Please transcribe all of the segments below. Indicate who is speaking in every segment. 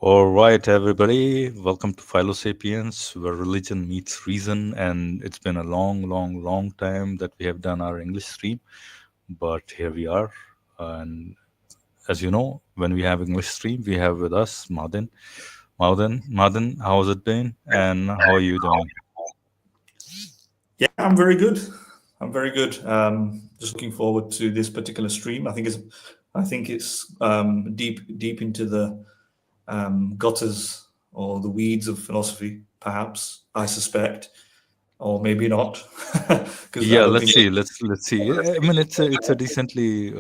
Speaker 1: All right, everybody. Welcome to Philosapiens, where religion meets reason. And it's been a long, long, long time that we have done our English stream, but here we are. And as you know, when we have English stream, we have with us Madin. Madin, how's it been? And how are you doing?
Speaker 2: Yeah, I'm very good. I'm very good. Just looking forward to this particular stream. I think it's deep into the gutters or the weeds of philosophy, perhaps. I suspect, or maybe not, because I
Speaker 1: Yeah,
Speaker 2: don't
Speaker 1: let's
Speaker 2: think.
Speaker 1: see. Let's see. I mean, it's a decently.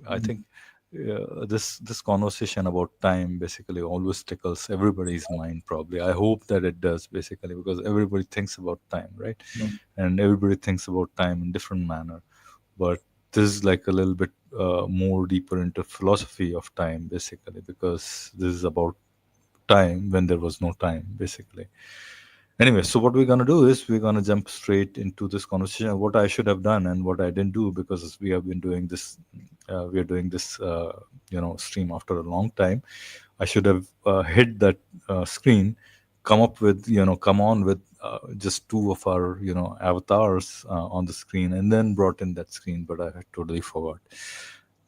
Speaker 1: I think this conversation about time basically always tickles everybody's mind. Probably, I hope that it does basically because everybody thinks about time, right? And everybody thinks about time in different manner. But this is like a little bit more deeper into philosophy of time, basically, because this is about time when there was no time, basically. Anyway, so what we're gonna do is we're gonna jump straight into this conversation. What I should have done and what I didn't do because we have been doing this, we are doing this, stream after a long time. I should have hit that screen, come on with just two of our, avatars on the screen, and then brought in that screen. But I had totally forgot.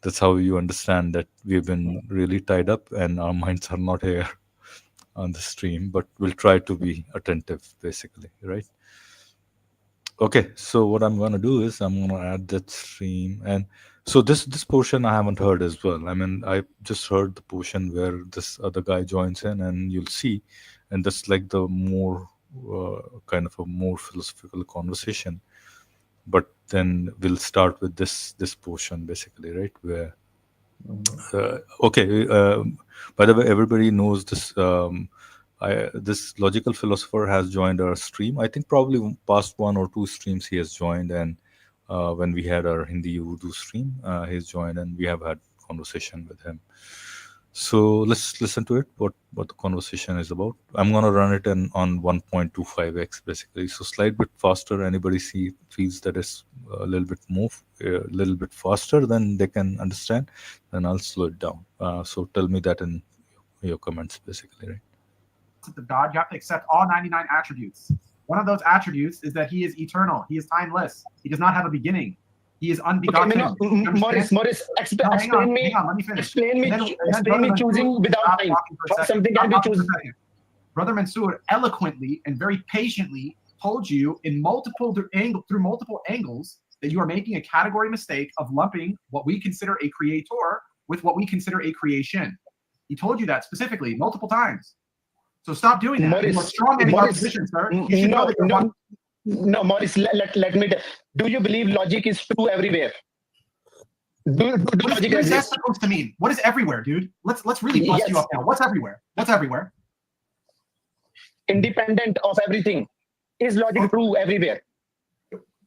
Speaker 1: That's how you understand that we've been really tied up and our minds are not here on the stream, but we'll try to be attentive, basically, right? Okay, so what I'm gonna do is I'm gonna add that stream, and so this portion I haven't heard as well. I mean, I just heard the portion where this other guy joins in, and you'll see, and that's like the more kind of a more philosophical conversation. But then we'll start with this portion, basically, right? Where okay, by the way, everybody knows this. This logical philosopher has joined our stream. I think probably past one or two streams he has joined, and when we had our Hindi Urdu stream, he's joined, and we have had conversation with him. So let's listen to it. What the conversation is about. I'm gonna run it on 1.25x basically. So slight bit faster. Anybody feels that it's a little bit a little bit faster than they can understand, then I'll slow it down. So tell me that in your comments basically, right?
Speaker 3: Of God, you have to accept all 99 attributes. One of those attributes is that he is eternal. He is timeless. He does not have a beginning. He is unbegotten.
Speaker 4: Okay, Morris, explain me.
Speaker 3: Hang on, let me finish.
Speaker 4: Explain me choosing without time. How something can be chosen.
Speaker 3: Brother Mansour eloquently and very patiently told you in through multiple angles that you are making a category mistake of lumping what we consider a creator with what we consider a creation. He told you that specifically multiple times. So stop doing that.
Speaker 4: Morris,
Speaker 3: you are strong in your position, sir. You should know that
Speaker 4: no, Morris, let me. Do you believe logic is true everywhere?
Speaker 3: What is that supposed to mean? What is everywhere, dude? Let's really bust you up now. What's everywhere? What's everywhere?
Speaker 4: Independent of everything. Is logic true everywhere?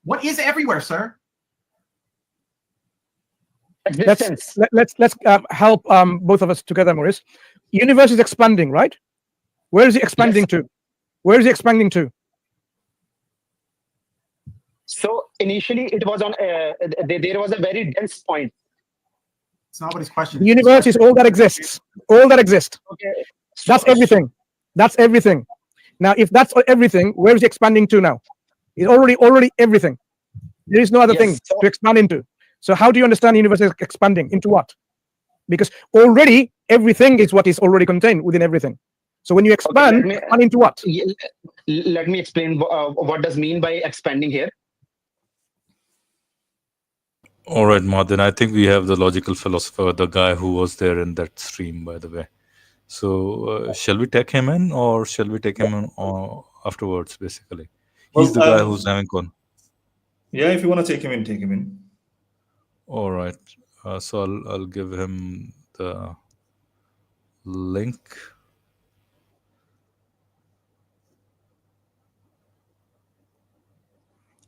Speaker 3: What is everywhere, sir?
Speaker 4: Existence.
Speaker 5: Let's help both of us together, Maurice. Universe is expanding, right? Where is it expanding to? Where is it expanding to?
Speaker 4: So initially, it was on. There was a very dense point.
Speaker 3: It's not what his question.
Speaker 5: The universe is all that exists. All that exists.
Speaker 4: Okay.
Speaker 5: That's everything. That's everything. Now, if that's everything, where is it expanding to now? It's already everything. There is no other thing to expand into. So how do you understand the universe is expanding into what? Because already everything is what is already contained within everything. So when you expand, expand into what?
Speaker 4: Let me explain what does mean by expanding here.
Speaker 1: All right, Martin. I think we have the logical philosopher, the guy who was there in that stream, by the way. So shall we take him in, or shall we take him in afterwards? Basically, he's the guy who's having con.
Speaker 2: Yeah, if you want to take him in, take him in.
Speaker 1: All right. So I'll give him the link.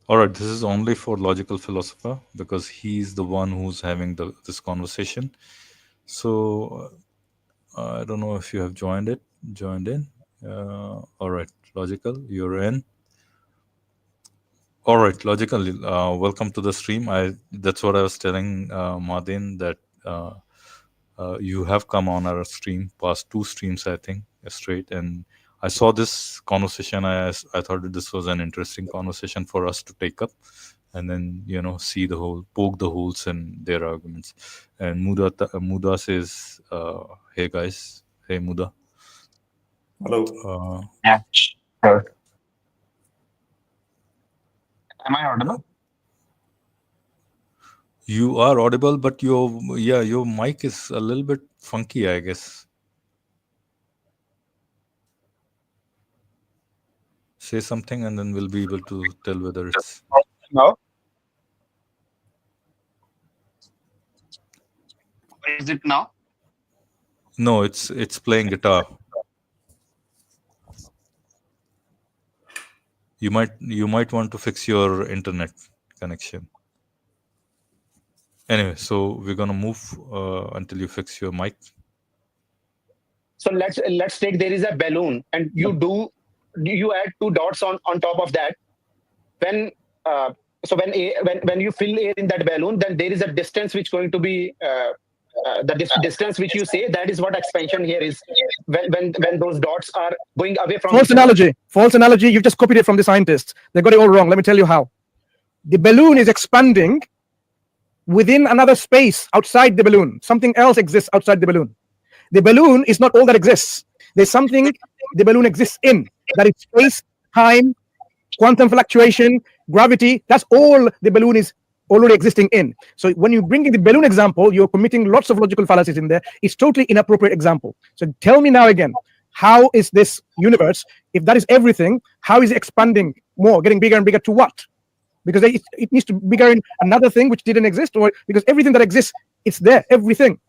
Speaker 1: All right, this is only for logical philosopher because he's the one who's having this conversation. So I don't know if you have joined in. All right, logical, you're in. All right, logical. Welcome to the stream. That's what I was telling Madin that you have come on our stream, past two streams, I think, straight, and I saw this conversation. I thought that this was an interesting conversation for us to take up, and then see the whole, poke the holes in their arguments. And Muda says, "Hey guys, hey Muda."
Speaker 2: Hello.
Speaker 4: Yeah, sure. Am I audible?
Speaker 1: You are audible, but your mic is a little bit funky, I guess. Say something, and then we'll be able to tell whether it's.
Speaker 4: No. Is it now?
Speaker 1: No, it's playing guitar. You might want to fix your internet connection. Anyway, so we're gonna move until you fix your mic.
Speaker 4: So let's take, there is a balloon, and you add two dots on top of that. When when you fill air in that balloon, then there is a distance which going to be distance which you say, that is what expansion here is. When those dots are going away from
Speaker 5: false analogy. You've just copied it from the scientists. They got it all wrong. Let me tell you how. The balloon is expanding within another space outside the balloon. Something else exists outside the balloon. The balloon is not all that exists. There's something the balloon exists in. That is space, time, quantum fluctuation, gravity. That's all the balloon is already existing in. So when you bring in the balloon example, you're committing lots of logical fallacies in there. It's totally inappropriate example. So tell me now again, how is this universe, if that is everything, how is it expanding more, getting bigger and bigger to what? Because it needs to be bigger in another thing which didn't exist, or because everything that exists, it's there, everything.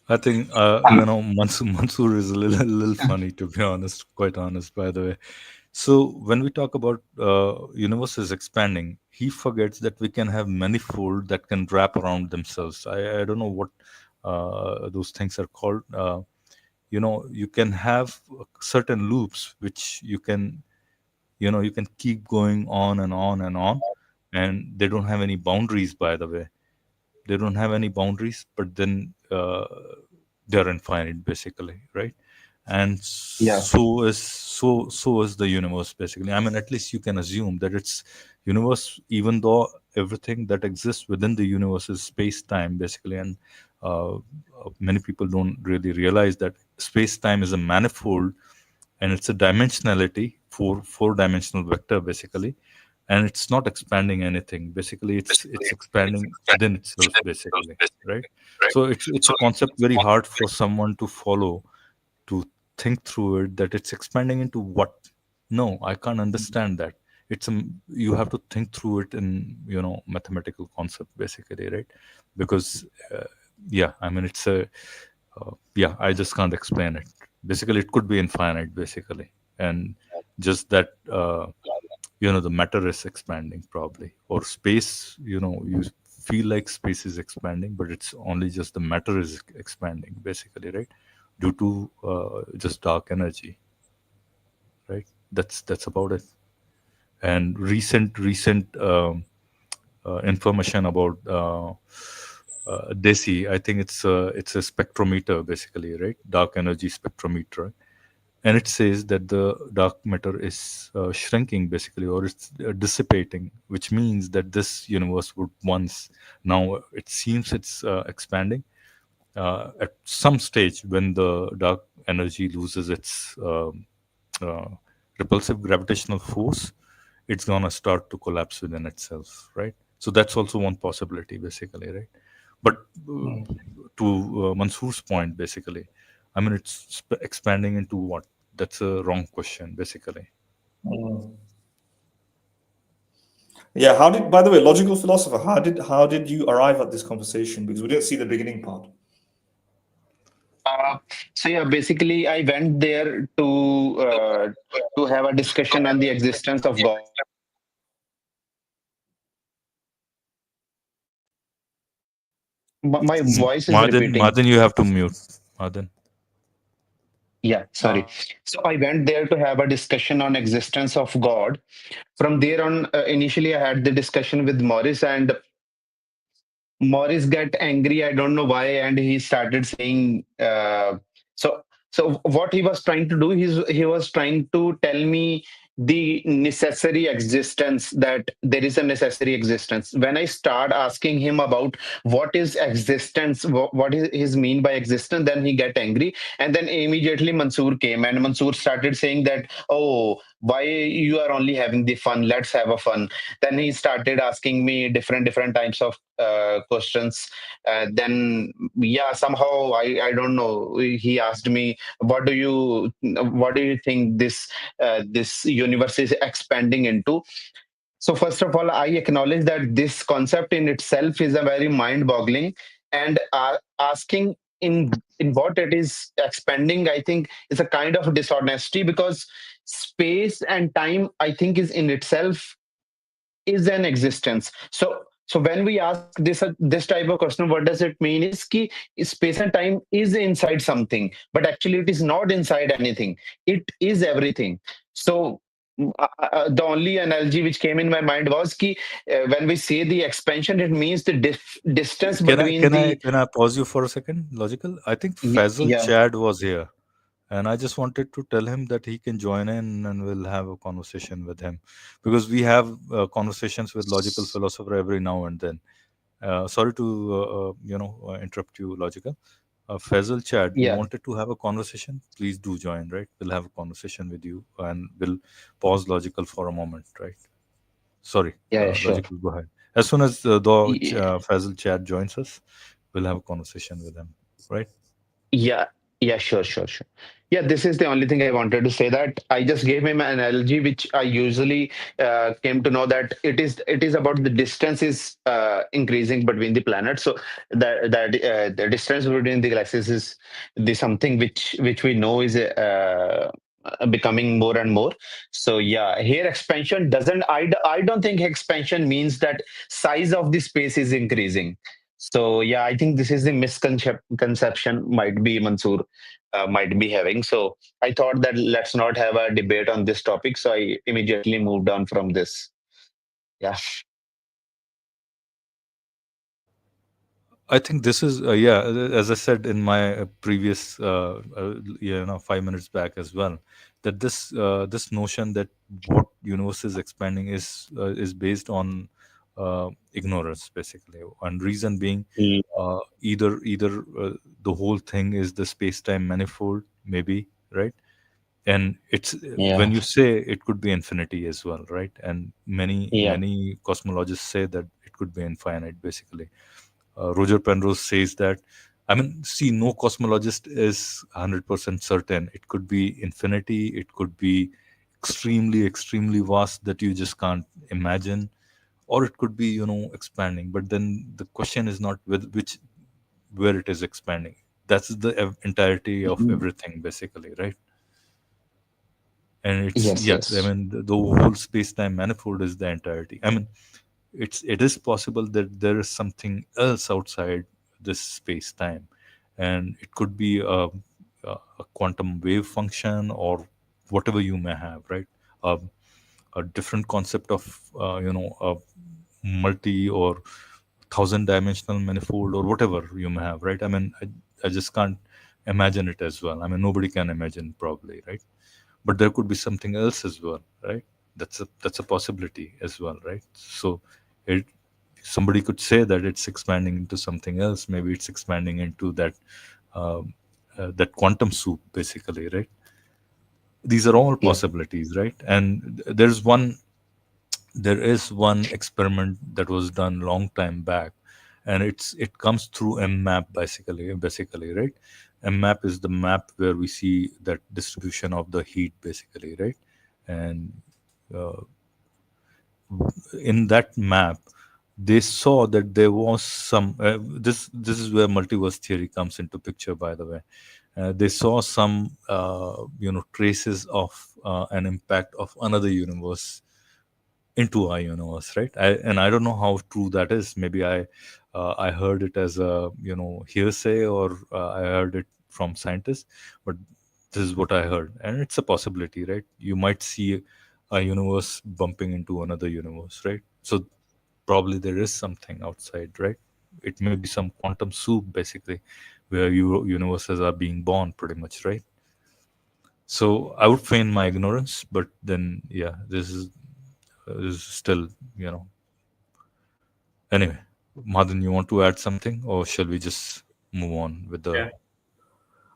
Speaker 1: I think Mansoor is a little funny, to be honest, quite honest, by the way. So when we talk about universe is expanding, he forgets that we can have manifold that can wrap around themselves. I don't know what those things are called. You can have certain loops which you can keep going on and on and on, and they don't have any boundaries, by the way. They don't have any boundaries, but then they're infinite, basically, right? And
Speaker 4: Yeah.
Speaker 1: so is the universe, basically. I mean, at least you can assume that it's universe, even though everything that exists within the universe is space-time, basically. And many people don't really realize that space-time is a manifold, and it's a dimensionality, four-dimensional vector, basically. And it's not expanding anything. Basically, it's expanding within itself, basically, right? So it's a concept very hard for someone to follow, to think through it, that it's expanding into what. No, I can't understand that. You have to think through it in mathematical concept, basically, right? Because I mean, it's a I just can't explain it. Basically, it could be infinite, basically, and just that the matter is expanding, probably, or space, you feel like space is expanding, but it's only just the matter is expanding, basically, right? Due to just dark energy, right? That's about it. And recent information about DESI, I think it's a spectrometer, basically, right? Dark energy spectrometer. And it says that the dark matter is shrinking, basically, or it's dissipating, which means that this universe would once, now it seems it's expanding. At some stage, when the dark energy loses its repulsive gravitational force, it's gonna start to collapse within itself, right? So that's also one possibility, basically, right? But to Mansoor's point, basically, I mean, it's expanding into what? That's a wrong question, basically.
Speaker 2: Yeah. By the way, logical philosopher, how did you arrive at this conversation? Because we didn't see the beginning part.
Speaker 4: So yeah, basically, I went there to have a discussion on the existence of God. My voice is repeating.
Speaker 1: Madan, you have to mute. Madan.
Speaker 4: Yeah, sorry. So I went there to have a discussion on existence of God. From there on, initially I had the discussion with Morris, and Morris get angry. I don't know why, and he started saying. So so what he was trying to do, he was trying to tell me the necessary existence, that there is a necessary existence. When I start asking him about what is existence, what is his mean by existence, then he get angry, and then immediately Mansoor came, and Mansoor started saying that, oh, why you are only having the fun? Let's have a fun. Then he started asking me different types of questions. Then yeah, somehow I don't know, he asked me, what do you think this universe is expanding into? So first of all, I acknowledge that this concept in itself is a very mind boggling, and asking in what it is expanding, I think, is a kind of dishonesty, because space and time, I think, is in itself is an existence. So when we ask this type of question, what does it mean? Is ki space and time is inside something, but actually it is not inside anything. It is everything. So the only analogy which came in my mind was ki when we say the expansion, it means the distance
Speaker 1: Can I
Speaker 4: between
Speaker 1: can I
Speaker 4: the.
Speaker 1: can I pause you for a second? Logical. I think Faisal
Speaker 4: Yeah,
Speaker 1: Chad was here, and I just wanted to tell him that he can join in, and we'll have a conversation with him, because we have conversations with logical philosopher every now and then. Sorry to interrupt you, logical. Faisal Chad, you
Speaker 4: yeah,
Speaker 1: wanted to have a conversation? Please do join. Right, we'll have a conversation with you, and we'll pause logical for a moment. Right. Sorry,
Speaker 4: yeah, sure.
Speaker 1: logical. Go ahead. As soon as Faisal Chad joins us, we'll have a conversation with him. Right.
Speaker 4: Yeah, yeah, sure. Yeah, this is the only thing I wanted to say, that I just gave him an analogy which I usually came to know, that it is about the distance is increasing between the planets. So that the distance between the galaxies is the something which we know is becoming more and more. So yeah, here expansion doesn't. I don't think expansion means that size of the space is increasing. So yeah, I think this is the misconception might be Mansoor might be having. So I thought that let's not have a debate on this topic. So I immediately moved on from this. Yeah,
Speaker 1: I think this is yeah. As I said in my previous 5 minutes back as well, that this notion that what universe is expanding is based on ignorance, basically, and reason being either the whole thing is the space time manifold, maybe, right? And it's when
Speaker 4: yeah,
Speaker 1: you say it could be infinity as well, right? And many
Speaker 4: yeah,
Speaker 1: many cosmologists say that it could be infinite, basically. Roger Penrose says that. I mean, see, no cosmologist is 100% certain. It could be infinity. It could be extremely, extremely vast that you just can't imagine, or it could be, expanding. But then the question is not with which where it is expanding. That's the entirety of
Speaker 4: mm,
Speaker 1: everything, basically, right? And it's
Speaker 4: yes,
Speaker 1: yes. I
Speaker 4: yes,
Speaker 1: mean, the whole space-time manifold is the entirety. I mean, it is possible that there is something else outside this space time, and it could be a quantum wave function or whatever you may have, right? A different concept of a multi or thousand dimensional manifold or whatever you may have, right? I mean, I just can't imagine it as well. I mean, nobody can imagine, probably, right? But there could be something else as well, right? That's a possibility as well, right? So it somebody could say that it's expanding into something else. Maybe it's expanding into that quantum soup, basically, right? These are all
Speaker 4: yeah,
Speaker 1: possibilities, right? And there is one experiment that was done long time back, and it comes through a map, basically, right? A map is the map where we see that distribution of the heat, basically, right? And uh, in that map they saw that there was some this is where multiverse theory comes into picture, by the way. They saw some traces of an impact of another universe into our universe, right? And I don't know how true that is. Maybe I heard it as a hearsay, or I heard it from scientists, but this is what I heard, and it's a possibility, right? You might see a universe bumping into another universe, right? So probably there is something outside, right? it may be some quantum soup, basically, where universes are being born, pretty much, right? So I would feign my ignorance, but then, yeah, this is still, Anyway, Madan, you want to add something, or shall we just move on with the?
Speaker 2: Yeah.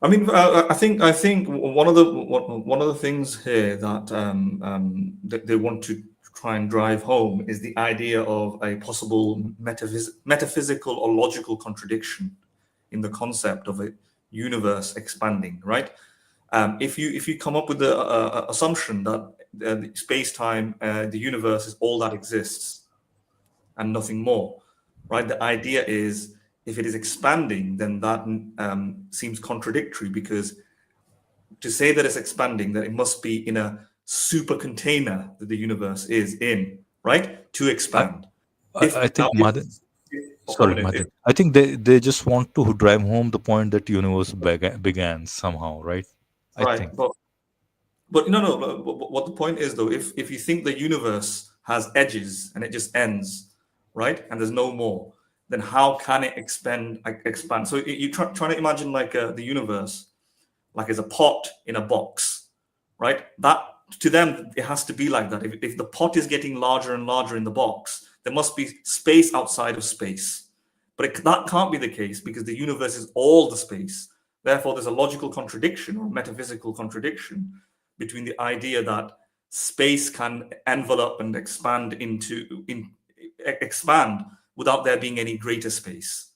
Speaker 2: I mean, I think one of the things here that that they want to try and drive home is the idea of a possible metaphysical or logical contradiction in the concept of a universe expanding, right? If you come up with the assumption that space-time, the universe is all that exists and nothing more, right? The idea is, if it is expanding, then that seems contradictory, because to say that it's expanding, that it must be in a super container that the universe is in, right? To expand.
Speaker 1: I think Madan. Sorry, Madan. I think they just want to drive home the point that universe began somehow, right? I think.
Speaker 2: But no. What the point is, though, if you think the universe has edges and it just ends, right, and there's no more, then how can it expand? So you're trying to imagine like the universe, like as a pot in a box, right? That, to them, it has to be like that. If the pot is getting larger and larger in the box, there must be space outside of space. But that can't be the case, because the universe is all the space. Therefore, there's a logical contradiction or metaphysical contradiction between the idea that space can envelop and expand expand without there being any greater space,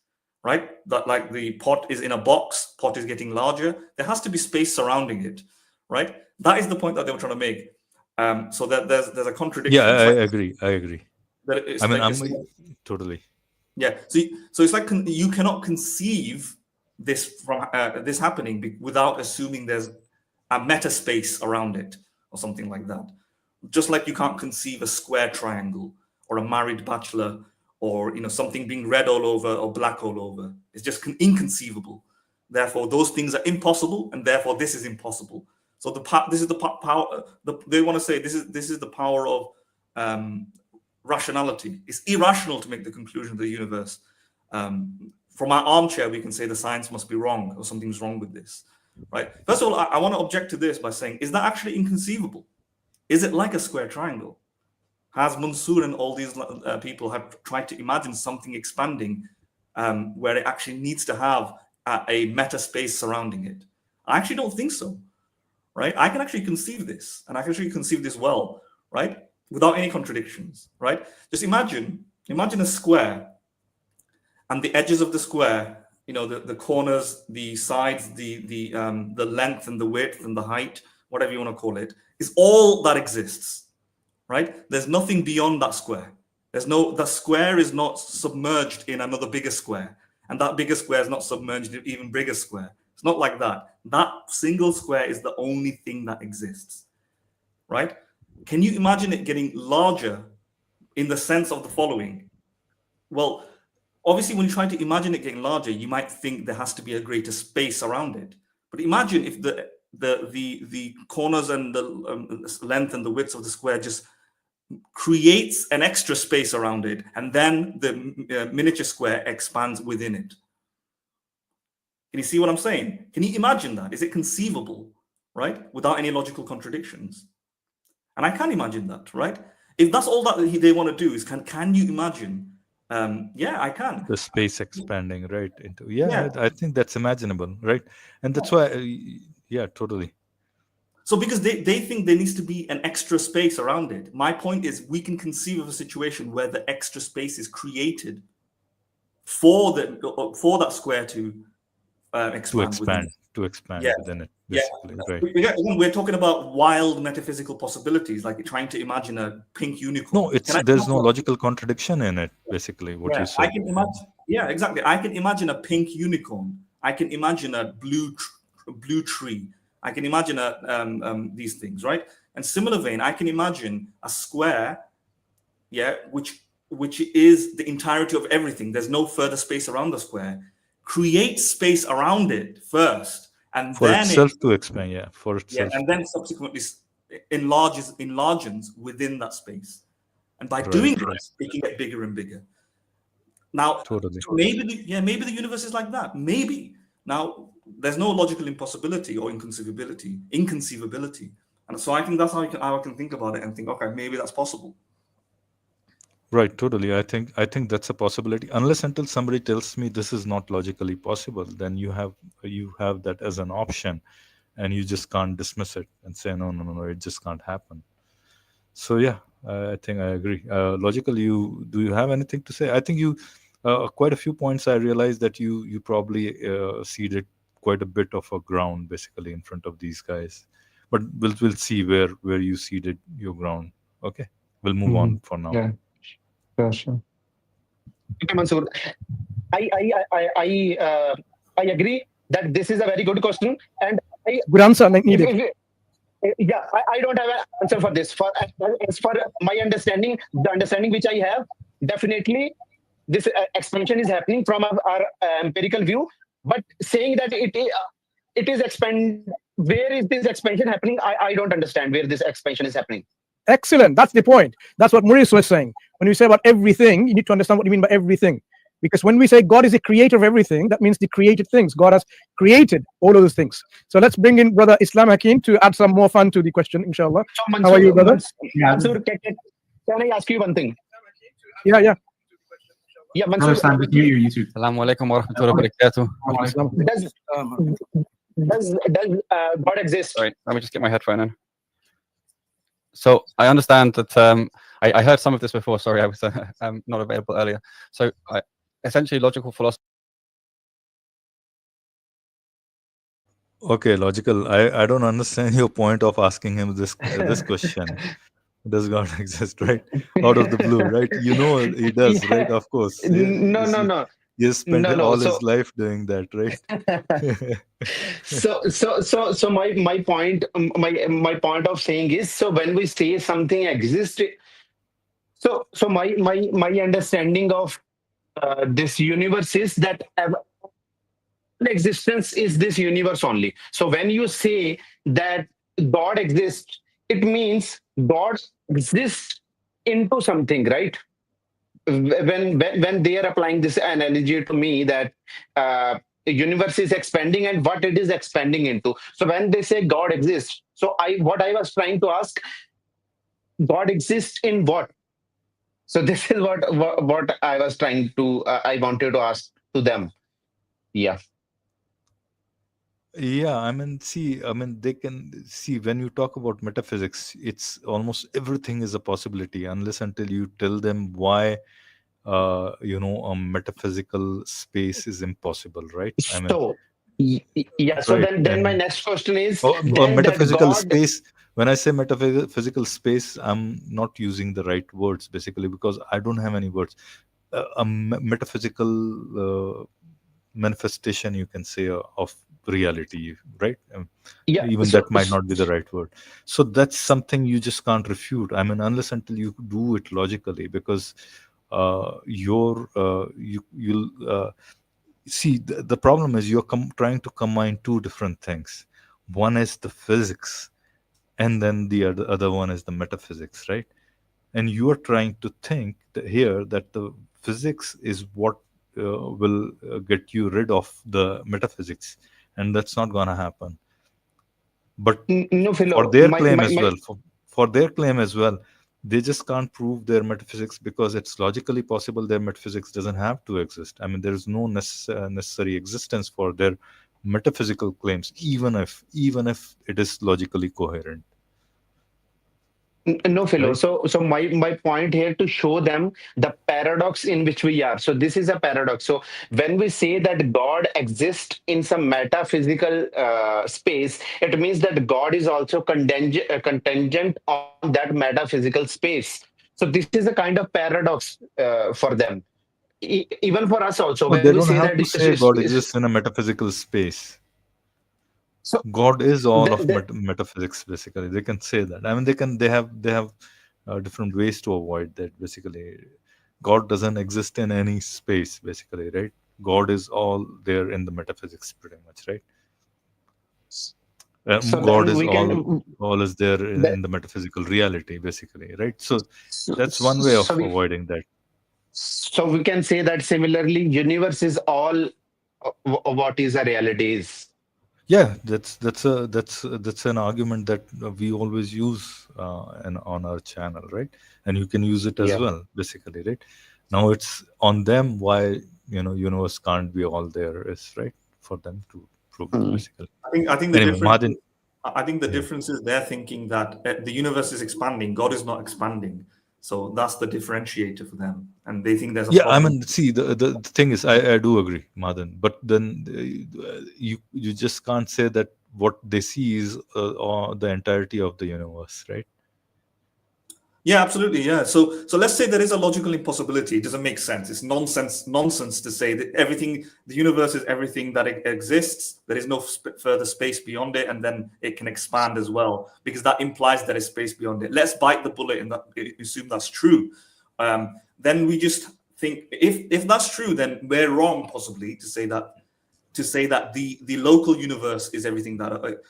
Speaker 2: right? That, like, the pot is in a box, pot is getting larger, there has to be space surrounding it, right? That is the point that they were trying to make. So that there's a contradiction.
Speaker 1: Yeah, I agree. I'm totally.
Speaker 2: Yeah. So it's like you cannot conceive this from this happening without assuming there's a meta space around it or something like that. Just like you can't conceive a square triangle or a married bachelor, or something being red all over or black all over. It's just inconceivable. Therefore, those things are impossible, and therefore this is impossible. So this is the power. They want to say this is the power of rationality. It's irrational to make the conclusion of the universe. From our armchair, we can say the science must be wrong, or something's wrong with this, right? First of all, I want to object to this by saying, is that actually inconceivable? Is it like a square triangle? Has Mansour and all these people have tried to imagine something expanding where it actually needs to have a meta space surrounding it? I actually don't think so, right? I can actually conceive this, and I can actually conceive this well, right? Without any contradictions, right? Just imagine a square, and the edges of the square, the corners, the sides, the length and the width and the height, whatever you want to call it, is all that exists. Right? There's nothing beyond that square. The square is not submerged in another bigger square, and that bigger square is not submerged in even bigger square. It's not like that. That single square is the only thing that exists, right? Can you imagine it getting larger in the sense of the following? Well, obviously, when you try to imagine it getting larger, you might think there has to be a greater space around it. But imagine if the corners and the length and the width of the square just creates an extra space around it, and then the miniature square expands within it. Can you see what I'm saying? Can you imagine that? Is it conceivable, right? Without any logical contradictions. And I can imagine that, right? If that's all that they want to do is, can you imagine? Yeah, I can.
Speaker 1: The space expanding, right? I think that's imaginable, right? And that's why, totally.
Speaker 2: So because they think there needs to be an extra space around it. My point is, we can conceive of a situation where the extra space is created for that square to expand
Speaker 1: within it. Right.
Speaker 2: We're talking about wild metaphysical possibilities, like you're trying to imagine a pink unicorn.
Speaker 1: No, there's no logical contradiction in it, basically, what you said.
Speaker 2: I can imagine. Yeah, exactly. I can imagine a pink unicorn. I can imagine a blue tree. I can imagine these things, right? And similar vein, I can imagine a square, which is the entirety of everything. There's no further space around the square. Create space around it first, and
Speaker 1: for
Speaker 2: then
Speaker 1: itself to expand, for itself.
Speaker 2: and then subsequently enlarges within that space. And by doing this, it can get bigger and bigger. Now,
Speaker 1: Totally.
Speaker 2: maybe the universe is like that. Maybe. Now, there's no logical impossibility or inconceivability. And so I think that's how I can think about it and think, okay, maybe that's possible.
Speaker 1: Right, totally. I think that's a possibility. Unless until somebody tells me this is not logically possible, then you have that as an option, and you just can't dismiss it and say no, no, no, no, it just can't happen. So yeah, I think I agree. Logically, you have anything to say? I think you quite a few points. I realized that you probably ceded quite a bit of a ground basically in front of these guys, but we'll see where you ceded your ground. Okay, we'll move on for now.
Speaker 6: Yeah, sure.
Speaker 4: Okay, Mansoor. I agree that this is a very good question, and
Speaker 5: Good answer needed.
Speaker 4: yeah, I don't have an answer for this. As for my understanding, the understanding which I have, definitely this expansion is happening from our empirical view. But saying that it is expand, where is this expansion happening? I don't understand where this expansion is happening.
Speaker 5: Excellent. That's the point. That's what Maurice was saying. When you say about everything, you need to understand what you mean by everything. Because when we say God is the creator of everything, that means the created things. God has created all of those things. So let's bring in Brother Islam Hakim to add some more fun to the question, inshallah.
Speaker 4: So, Mansoor,
Speaker 5: How are you, brother?
Speaker 4: Mansoor, can I ask you one thing?
Speaker 5: Yeah.
Speaker 4: Yeah,
Speaker 3: Brother
Speaker 4: Mansoor,
Speaker 3: Islam, just mute your YouTube.
Speaker 7: Assalamu alaikum wa rahmatullahi wa barakatuh.
Speaker 4: does God exist?
Speaker 7: Sorry, let me just get my headphone in. So I understand that I heard some of this before. Sorry, I was not available earlier. So essentially, logical philosophy.
Speaker 1: Okay, logical. I don't understand your point of asking him this question. Does God exist, right? Out of the blue, right? You know he does,
Speaker 4: Yeah.
Speaker 1: right? Of course.
Speaker 4: No.
Speaker 1: He has spent
Speaker 4: No.
Speaker 1: all
Speaker 4: So,
Speaker 1: his life doing that, right?
Speaker 4: so my point, my point of saying is, so when we say something exists, so my understanding of this universe is that existence is this universe only. So when you say that God exists, it means God exists into something, right? When they are applying this analogy to me that universe is expanding and what it is expanding into. So when they say God exists, so what I was trying to ask, God exists in what? So this is what I was trying to I wanted to ask to them. Yeah.
Speaker 1: Yeah, I mean, they can see when you talk about metaphysics, it's almost everything is a possibility unless until you tell them why, a metaphysical space is impossible, right? I mean,
Speaker 4: So yeah. So
Speaker 1: right.
Speaker 4: then my
Speaker 1: And
Speaker 4: next question is
Speaker 1: or
Speaker 4: then that
Speaker 1: metaphysical
Speaker 4: God.
Speaker 1: space. When I say metaphysical space, I'm not using the right words basically because I don't have any words. Metaphysical manifestation, you can say, of reality, right?
Speaker 4: Yeah.
Speaker 1: Even
Speaker 4: So,
Speaker 1: that might not be the right word. So that's something you just can't refute. I mean, unless until you do it logically, because you'll see the problem is you're trying to combine two different things. One is the physics, and then the other one is the metaphysics, right? And you are trying to think here that the physics is what will get you rid of the metaphysics, and that's not going to happen. But
Speaker 4: no,
Speaker 1: for
Speaker 4: Philo,
Speaker 1: their claim as well, for their claim as well, they just can't prove their metaphysics because it's logically possible their metaphysics doesn't have to exist. I mean, there is no necessary existence for their metaphysical claims, even if it is logically coherent.
Speaker 4: No, Philo.
Speaker 1: Right?
Speaker 4: So my point here to show them the paradox in which we are. So this is a paradox. So when we say that God exists in some metaphysical space, it means that God is also contingent on that metaphysical space. So this is a kind of paradox for them. Even for us also,
Speaker 1: No,
Speaker 4: when
Speaker 1: they
Speaker 4: we
Speaker 1: don't
Speaker 4: say
Speaker 1: have
Speaker 4: that.
Speaker 1: to say God exists in a metaphysical space.
Speaker 4: So
Speaker 1: God is all of
Speaker 4: the,
Speaker 1: metaphysics. Basically, they can say that. I mean, they have different ways to avoid that. Basically, God doesn't exist in any space. Basically, right? God is all there in the metaphysics, pretty much, right?
Speaker 4: so
Speaker 1: God
Speaker 4: then
Speaker 1: is
Speaker 4: we can.
Speaker 1: all is there in the metaphysical reality, basically, right? So that's one way of
Speaker 4: So we
Speaker 1: avoiding that.
Speaker 4: So we can say that similarly, universe is all what is a reality is.
Speaker 1: Yeah, that's an argument that we always use and on our channel, right? And you can use it as
Speaker 4: Yeah.
Speaker 1: well, basically, right? Now it's on them why universe can't be all there is, right, for them to prove,
Speaker 4: Mm.
Speaker 1: basically.
Speaker 2: I think the
Speaker 1: Anyway,
Speaker 2: difference.
Speaker 1: Martin,
Speaker 2: I think the
Speaker 1: yeah.
Speaker 2: difference is they're thinking that the universe is expanding, God is not expanding. So that's the differentiator for them, and they think there's a
Speaker 1: Yeah, I
Speaker 2: problem.
Speaker 1: mean, see, the thing is, I do agree, Madan, but then you just can't say that what they see is the entirety of the universe, right?
Speaker 2: Yeah, absolutely. Yeah. So let's say there is a logical impossibility. It doesn't make sense. It's nonsense to say that everything, the universe is everything that exists. There is no further space beyond it, and then it can expand as well, because that implies there is space beyond it. Let's bite the bullet and assume that's true. Then we just think if that's true, then we're wrong possibly to say that the local universe is everything that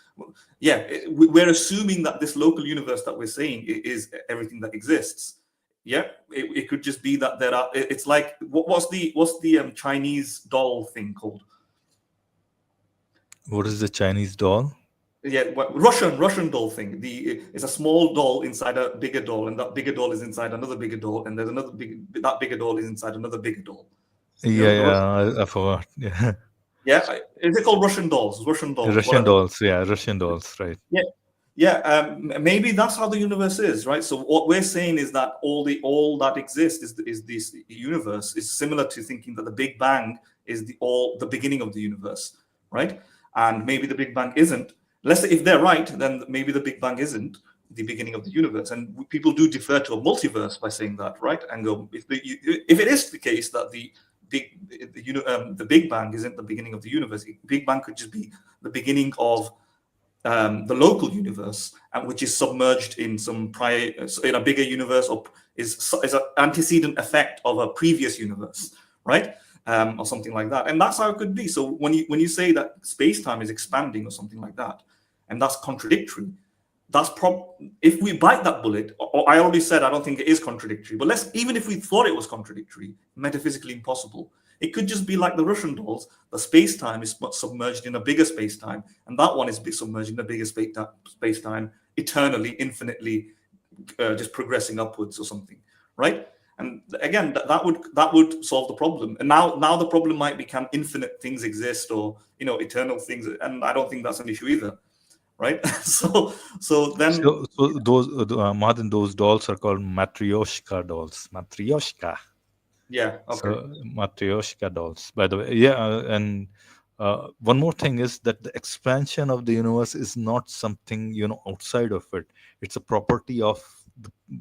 Speaker 2: we're assuming that this local universe that we're saying is everything that exists. Yeah, it could just be that there are, it's like what's the Chinese doll thing called?
Speaker 1: What is the Chinese doll?
Speaker 2: Yeah, Russian doll thing. It's a small doll inside a bigger doll, and that bigger doll is inside another bigger doll, and there's another that bigger doll is inside another bigger doll.
Speaker 1: Yeah, yeah, I forgot. Yeah,
Speaker 2: Yeah, is it called Russian dolls? Russian dolls,
Speaker 1: Russian
Speaker 2: whatever.
Speaker 1: dolls. Yeah, Russian dolls. Right.
Speaker 2: Yeah, yeah. Maybe that's how the universe is, right? So what we're saying is that all that exists is this universe is similar to thinking that the Big Bang is the beginning of the universe, right? And maybe the Big Bang isn't. Let's say if they're right, then maybe the Big Bang isn't the beginning of the universe. And people do defer to a multiverse by saying that, right? And go if it is the case that the Big Bang isn't the beginning of the universe, Big Bang could just be the beginning of the local universe, which is submerged in some prior in a bigger universe, or is an antecedent effect of a previous universe, right? Or something like that. And that's how it could be. So when you say that space-time is expanding or something like that, and that's contradictory, if we bite that bullet, or I already said I don't think it is contradictory, but even if we thought it was contradictory, metaphysically impossible, it could just be like the Russian dolls. The space-time is submerged in a bigger space-time, and that one is submerged in a bigger space-time eternally, infinitely, just progressing upwards or something, right? And again, that would solve the problem. And now the problem might be, can infinite things exist, or eternal things? And I don't think that's an issue either, right? so
Speaker 1: those Madan, those dolls are called matryoshka dolls. Matryoshka.
Speaker 2: Yeah. Okay.
Speaker 1: So Matryoshka dolls, by the way. Yeah, and one more thing is that the expansion of the universe is not something outside of it. It's a property of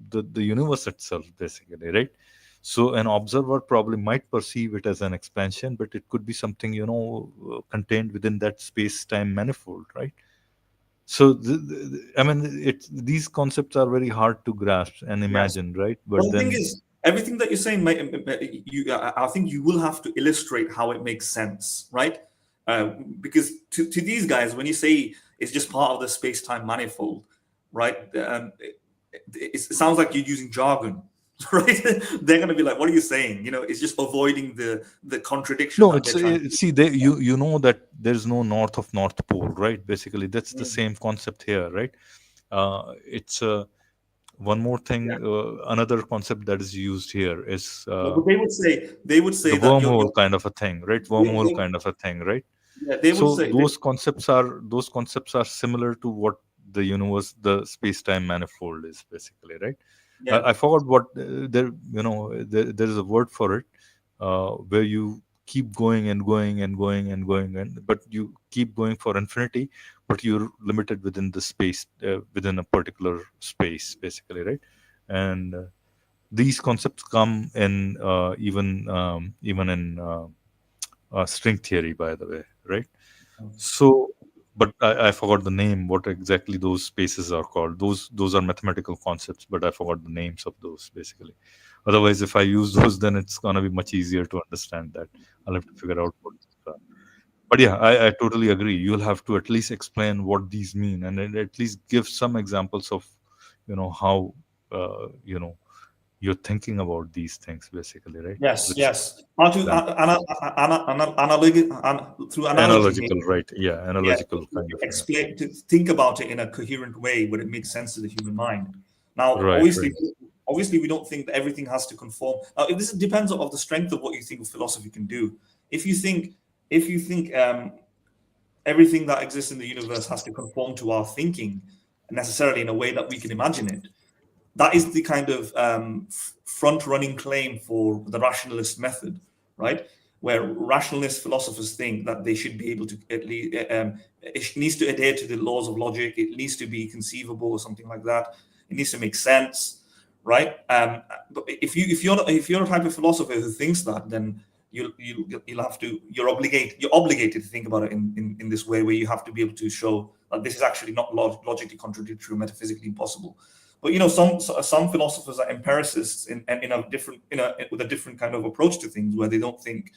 Speaker 1: the universe itself, basically, right? So an observer probably might perceive it as an expansion, but it could be something contained within that space-time manifold, right? So I mean, these concepts are very hard to grasp and
Speaker 2: Yes.
Speaker 1: imagine, right?
Speaker 2: But
Speaker 1: But
Speaker 2: the thing
Speaker 1: then
Speaker 2: is, everything that you're saying, I think you will have to illustrate how it makes sense, right? Because to these guys, when you say it's just part of the space-time manifold, right? It sounds like you're using jargon, right? They're going to be like, "What are you saying?" It's just avoiding the contradiction.
Speaker 1: no,
Speaker 2: That
Speaker 1: it's
Speaker 2: they're trying to.
Speaker 1: see, you know that there's no north of North Pole, right? Basically, that's the same concept here, right? It's one more thing.
Speaker 2: Yeah.
Speaker 1: Another concept that is used here is
Speaker 2: But they would say
Speaker 1: the
Speaker 2: that you're
Speaker 1: wormhole kind of a thing, right? Wormhole kind of a thing, right?
Speaker 2: yeah, they would
Speaker 1: So
Speaker 2: say
Speaker 1: those concepts are similar to what the universe, the space-time manifold is, basically, right?
Speaker 2: yeah.
Speaker 1: I forgot what there is a word for it, where you keep going and going and going and going, but you keep going for infinity, but you're limited within the space, within a particular space, basically, right? And these concepts come in even in string theory, by the way, right? So, but I forgot the name. What exactly those spaces are called? Those are mathematical concepts, but I forgot the names of those, basically. Otherwise, if I use those, then it's gonna be much easier to understand that. I'll have to figure out what. But yeah, I totally agree. You'll have to at least explain what these mean, and then at least give some examples of how uh, you know you're thinking about these things basically, right?
Speaker 2: Yes,
Speaker 1: Which
Speaker 2: yes. How to
Speaker 1: then
Speaker 2: through analogy,
Speaker 1: analogical, right? Yeah,
Speaker 2: yeah,
Speaker 1: analogical kind
Speaker 2: to
Speaker 1: of. Yeah.
Speaker 2: explain, to think about it in a coherent way where it makes sense to the human mind. Now,
Speaker 1: Right, right.
Speaker 2: obviously, we don't think that everything has to conform. Now, this depends on the strength of what you think philosophy can do. If you think, everything that exists in the universe has to conform to our thinking necessarily in a way that we can imagine it, that is the kind of front-running claim for the rationalist method, right? Where rationalist philosophers think that they should be able to at least it needs to adhere to the laws of logic. It needs to be conceivable or something like that. It needs to make sense, right? But if you're a type of philosopher who thinks that, then you'll have to you're obligated to think about it in this way, where you have to be able to show that this is actually not logically contradictory or metaphysically impossible. But some philosophers are empiricists with a different kind of approach to things, where they don't think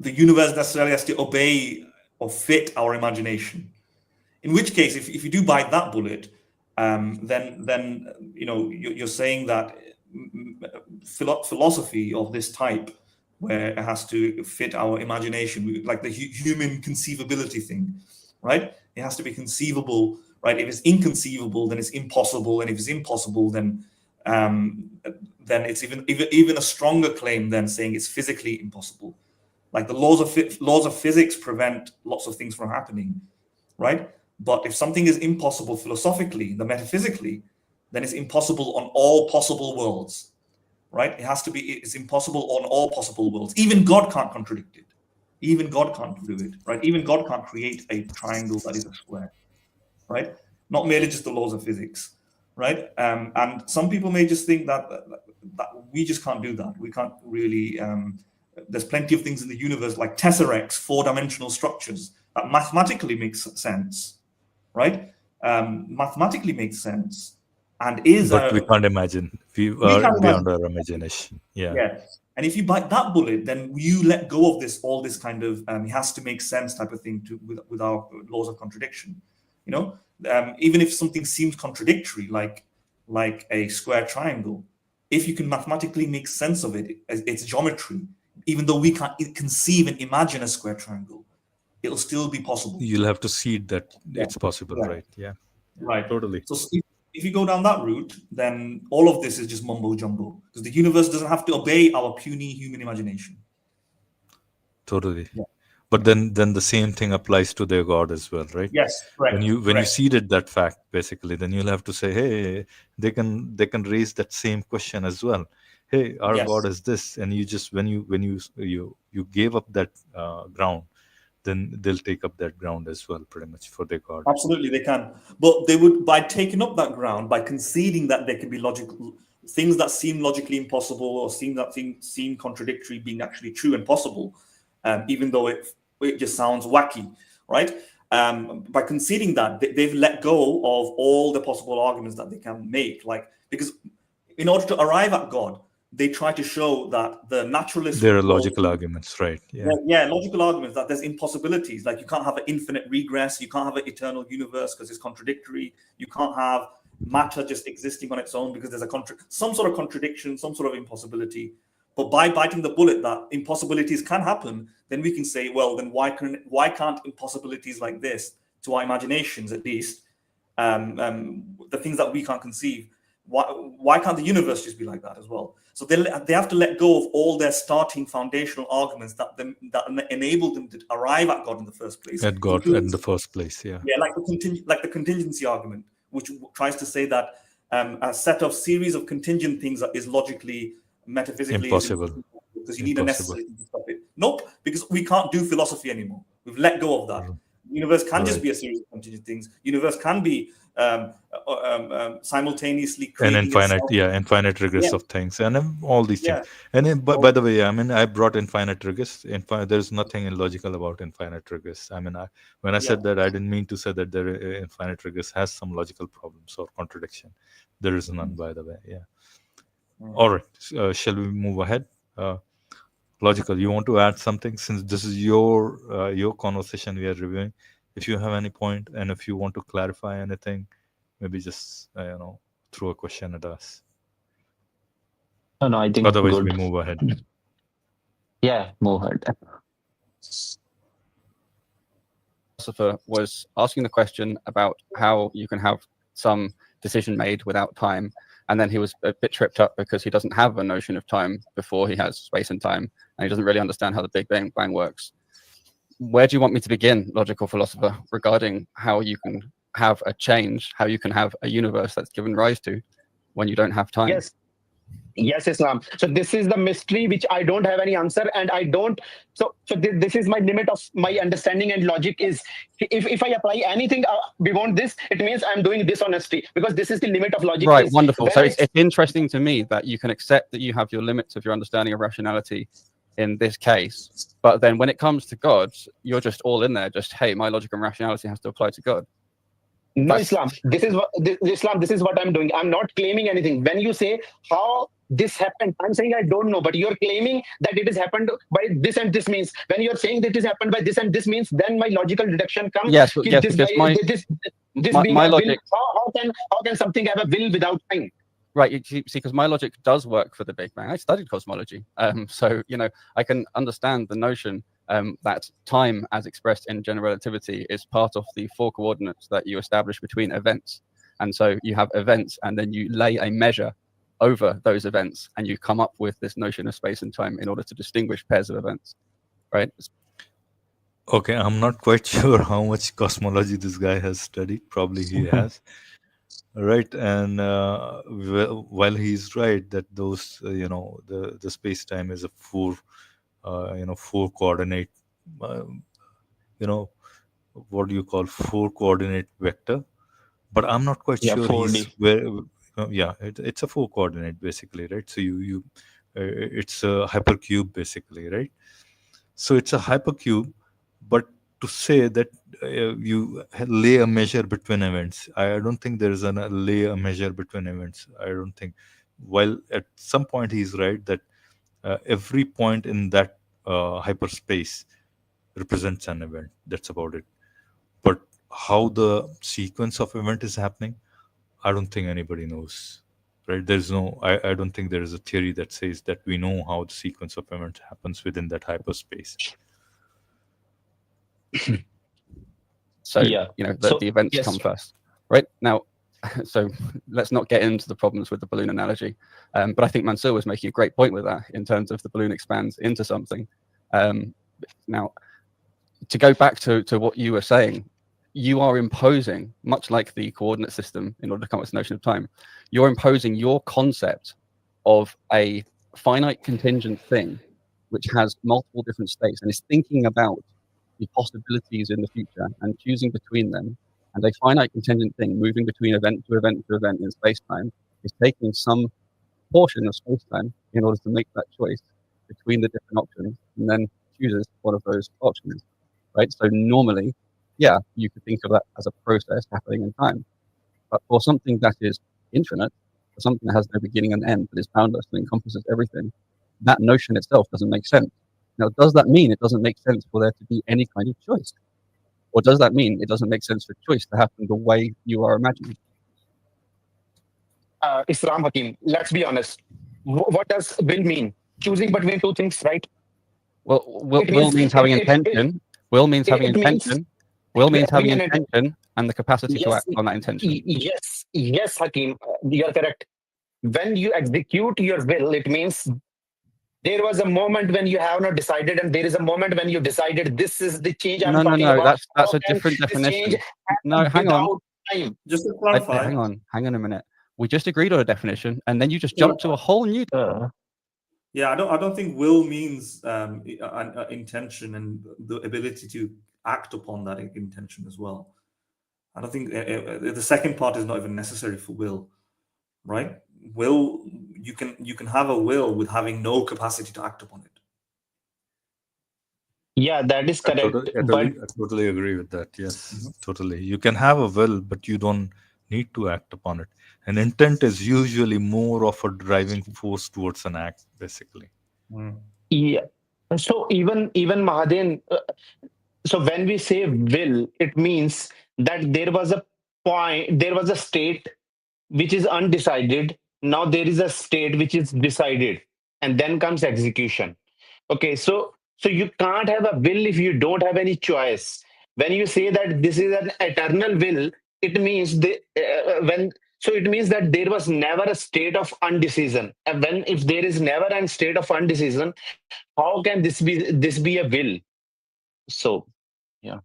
Speaker 2: the universe necessarily has to obey or fit our imagination. In which case, if you do bite that bullet, then you're saying that philosophy of this type, where it has to fit our imagination, like the human conceivability thing, right? It has to be conceivable, right? If it's inconceivable, then it's impossible, and if it's impossible, then it's even a stronger claim than saying it's physically impossible. Like the laws of physics prevent lots of things from happening, right? But if something is impossible philosophically, then metaphysically, then it's impossible on all possible worlds, right? It's impossible on all possible worlds. Even God can't contradict it. Even God can't do it, right? Even God can't create a triangle that is a square, right? Not merely just the laws of physics, right? And some people may just think that we just can't do that. We can't really. There's plenty of things in the universe like tesseracts, four-dimensional structures that mathematically makes sense, right? Mathematically makes sense, and
Speaker 1: But we can't imagine. We
Speaker 2: we
Speaker 1: are
Speaker 2: can't imagine.
Speaker 1: beyond our imagination. Yeah.
Speaker 2: Yeah. And if you bite that bullet, then you let go of all this kind of it has to make sense type of thing with our laws of contradiction. Even if something seems contradictory, like a square triangle, if you can mathematically make sense of it, its geometry, even though we can't conceive and imagine a square triangle, it'll still be possible.
Speaker 1: You'll have to see that it's possible,
Speaker 2: Yeah.
Speaker 1: right? Yeah.
Speaker 2: Right.
Speaker 1: Totally.
Speaker 2: So if you go down that route, then all of this is just mumbo jumbo, because the universe doesn't have to obey our puny human imagination.
Speaker 1: Totally.
Speaker 2: Yeah.
Speaker 1: But then the same thing applies to their God as well, right?
Speaker 2: Yes, correct.
Speaker 1: When you
Speaker 2: correct.
Speaker 1: seeded that fact, basically, then you'll have to say, hey, they can raise that same question as well. Hey, our
Speaker 2: Yes.
Speaker 1: God is this, and you just when you gave up that ground, then they'll take up that ground as well, pretty much, for their God.
Speaker 2: Absolutely, they can. But they would, by taking up that ground, by conceding that there can be logical things that seem logically impossible or seem contradictory being actually true and possible, even though it just sounds wacky, right? By conceding that, they've let go of all the possible arguments that they can make, because in order to arrive at God, they try to show that the naturalist.
Speaker 1: There are logical arguments, right?
Speaker 2: Yeah, logical arguments that there's impossibilities. Like you can't have an infinite regress, you can't have an eternal universe because it's contradictory. You can't have matter just existing on its own because there's some sort of contradiction, some sort of impossibility. But by biting the bullet that impossibilities can happen, then we can say, well, then why can't impossibilities like this, to our imaginations at least, the things that we can't conceive, why can't the universe just be like that as well? So they have to let go of all their starting foundational arguments that enable them to arrive at God in the first place.
Speaker 1: At God in the first place, yeah.
Speaker 2: Yeah, like the contingency argument, which tries to say that a series of contingent things is logically, metaphysically
Speaker 1: impossible,
Speaker 2: because you need a necessary thing to stop it. Nope, because we can't do philosophy anymore. We've let go of that. The universe can just be a series of contingent things. Universe can be simultaneously creating
Speaker 1: an infinite regress of things, and all these things. And then, by the way, I brought infinite regress. There's nothing illogical about infinite regress. When I said that, I didn't mean to say that infinite regress has some logical problems or contradiction. There is none, by the way. Yeah. All right. Shall we move ahead? Logical. You want to add something, since this is your conversation we are reviewing? If you have any point, and if you want to clarify anything, maybe just throw a question at us.
Speaker 8: No, I think
Speaker 1: Otherwise,
Speaker 8: good.
Speaker 1: we move ahead.
Speaker 8: Yeah, move ahead.
Speaker 7: Philosopher was asking the question about how you can have some decision made without time, and then he was a bit tripped up because he doesn't have a notion of time before he has space and time, and he doesn't really understand how the Big Bang works. Where do you want me to begin, logical philosopher, regarding how you can have a change, how you can have a universe that's given rise to when you don't have time?
Speaker 4: Yes, Islam. So this is the mystery which I don't have any answer, and I don't. So this is my limit of my understanding and logic. Is if I apply anything beyond this, it means I'm doing dishonesty, because this is the limit of logic.
Speaker 7: Right, wonderful. So it's interesting to me that you can accept that you have your limits of your understanding of rationality in this case, but then when it comes to God, you're just all in there. Just, hey, my logic and rationality has to apply to God.
Speaker 4: No, Islam. This is what Islam. This is what I'm doing. I'm not claiming anything. When you say how this happened, I'm saying I don't know, but you're claiming that it has happened by this and this means. When you're saying that it has happened by this and this means, then my logical deduction comes.
Speaker 7: Yes, because my logic.
Speaker 4: How can something have a will without time?
Speaker 7: Right, you see, because my logic does work for the Big Bang. I studied cosmology, so I can understand the notion that time, as expressed in general relativity, is part of the four coordinates that you establish between events. And so you have events, and then you lay a measure over those events, and you come up with this notion of space and time in order to distinguish pairs of events, right?
Speaker 1: Okay, I'm not quite sure how much cosmology this guy has studied. Probably he has. Right, and while he's right that those the space time is a four coordinate what do you call four coordinate vector, but I'm not quite sure
Speaker 8: 4D.
Speaker 1: he's where. It's a four coordinate basically, right? So you it's a hypercube basically, right? So it's a hypercube, but to say that you lay a measure between events, I don't think there is a lay a measure between events. I don't think. While at some point he's right that every point in that hyperspace represents an event. That's about it. But how the sequence of event is happening, I don't think anybody knows. Right? There's no. I don't think there is a theory that says that we know how the sequence of events happens within that hyperspace.
Speaker 7: So the events come first, right? Now, so let's not get into the problems with the balloon analogy, but I think Mansour was making a great point with that in terms of the balloon expands into something. Now, to go back to what you were saying, you are imposing, much like the coordinate system, in order to come up with this notion of time, you're imposing your concept of a finite contingent thing which has multiple different states and is thinking about the possibilities in the future and choosing between them, and a finite contingent thing moving between event to event to event in space-time is taking some portion of space-time in order to make that choice between the different options and then chooses one of those options, right? So normally, yeah, you could think of that as a process happening in time, but for something that is infinite, for something that has no beginning and end, that is boundless and encompasses everything, that notion itself doesn't make sense. Now, does that mean it doesn't make sense for there to be any kind of choice? Or does that mean it doesn't make sense for choice to happen the way you are imagining?
Speaker 4: Islam Hakim, let's be honest. What does will mean? Choosing between two things, right?
Speaker 7: Well, will means having intention. Will means having intention. Will means having intention and the capacity to act on that intention.
Speaker 4: Yes, Hakim, you're correct. When you execute your will, it means there was a moment when you have not decided, and there is a moment when you decided. This is the change I'm talking about.
Speaker 7: That's a different definition. No, hang on.
Speaker 2: Time. Just to clarify.
Speaker 7: Hang on a minute. We just agreed on a definition, and then you just jumped to a whole new.
Speaker 2: Yeah, I don't think will means intention and the ability to act upon that intention as well. I don't think the second part is not even necessary for will, right? Will, you can have a will with having no capacity to act upon it.
Speaker 4: Yeah, that is correct.
Speaker 1: I totally agree with that. Yes, totally. You can have a will, but you don't need to act upon it. An intent is usually more of a driving force towards an act, basically.
Speaker 4: Yeah. So even Mahadin, so when we say will, it means that there was a point, there was a state which is undecided. Now there is a state which is decided, and then comes execution. Okay, so you can't have a will if you don't have any choice. When you say that this is an eternal will, it means it means that there was never a state of undecision. And when if there is never a state of undecision, how can this be a will? So yeah.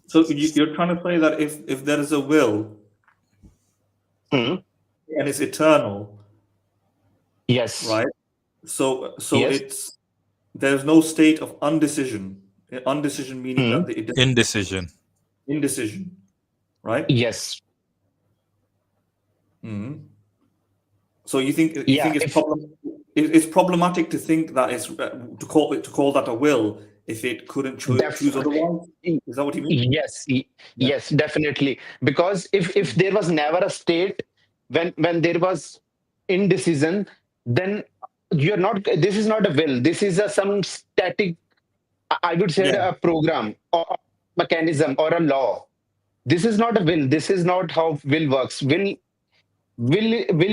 Speaker 2: So you're trying to say that if there is a will
Speaker 4: Mhm.
Speaker 2: and it's eternal,
Speaker 4: Yes.
Speaker 2: right? So
Speaker 4: Yes.
Speaker 2: there's no state of undecision. Undecision meaning
Speaker 4: Mhm.
Speaker 2: that
Speaker 1: Indecision.
Speaker 2: indecision, right?
Speaker 4: Yes.
Speaker 2: So you think
Speaker 4: Yeah.
Speaker 2: it's problematic to think that it's to call that a will if it couldn't choose otherwise? Is that what you mean?
Speaker 4: Yes. Yes, definitely. Because if there was never a state when there was indecision, then you're not. This is not a will. This is some static. I would say
Speaker 2: Yeah.
Speaker 4: a program or a mechanism or a law. This is not a will. This is not how will works. Will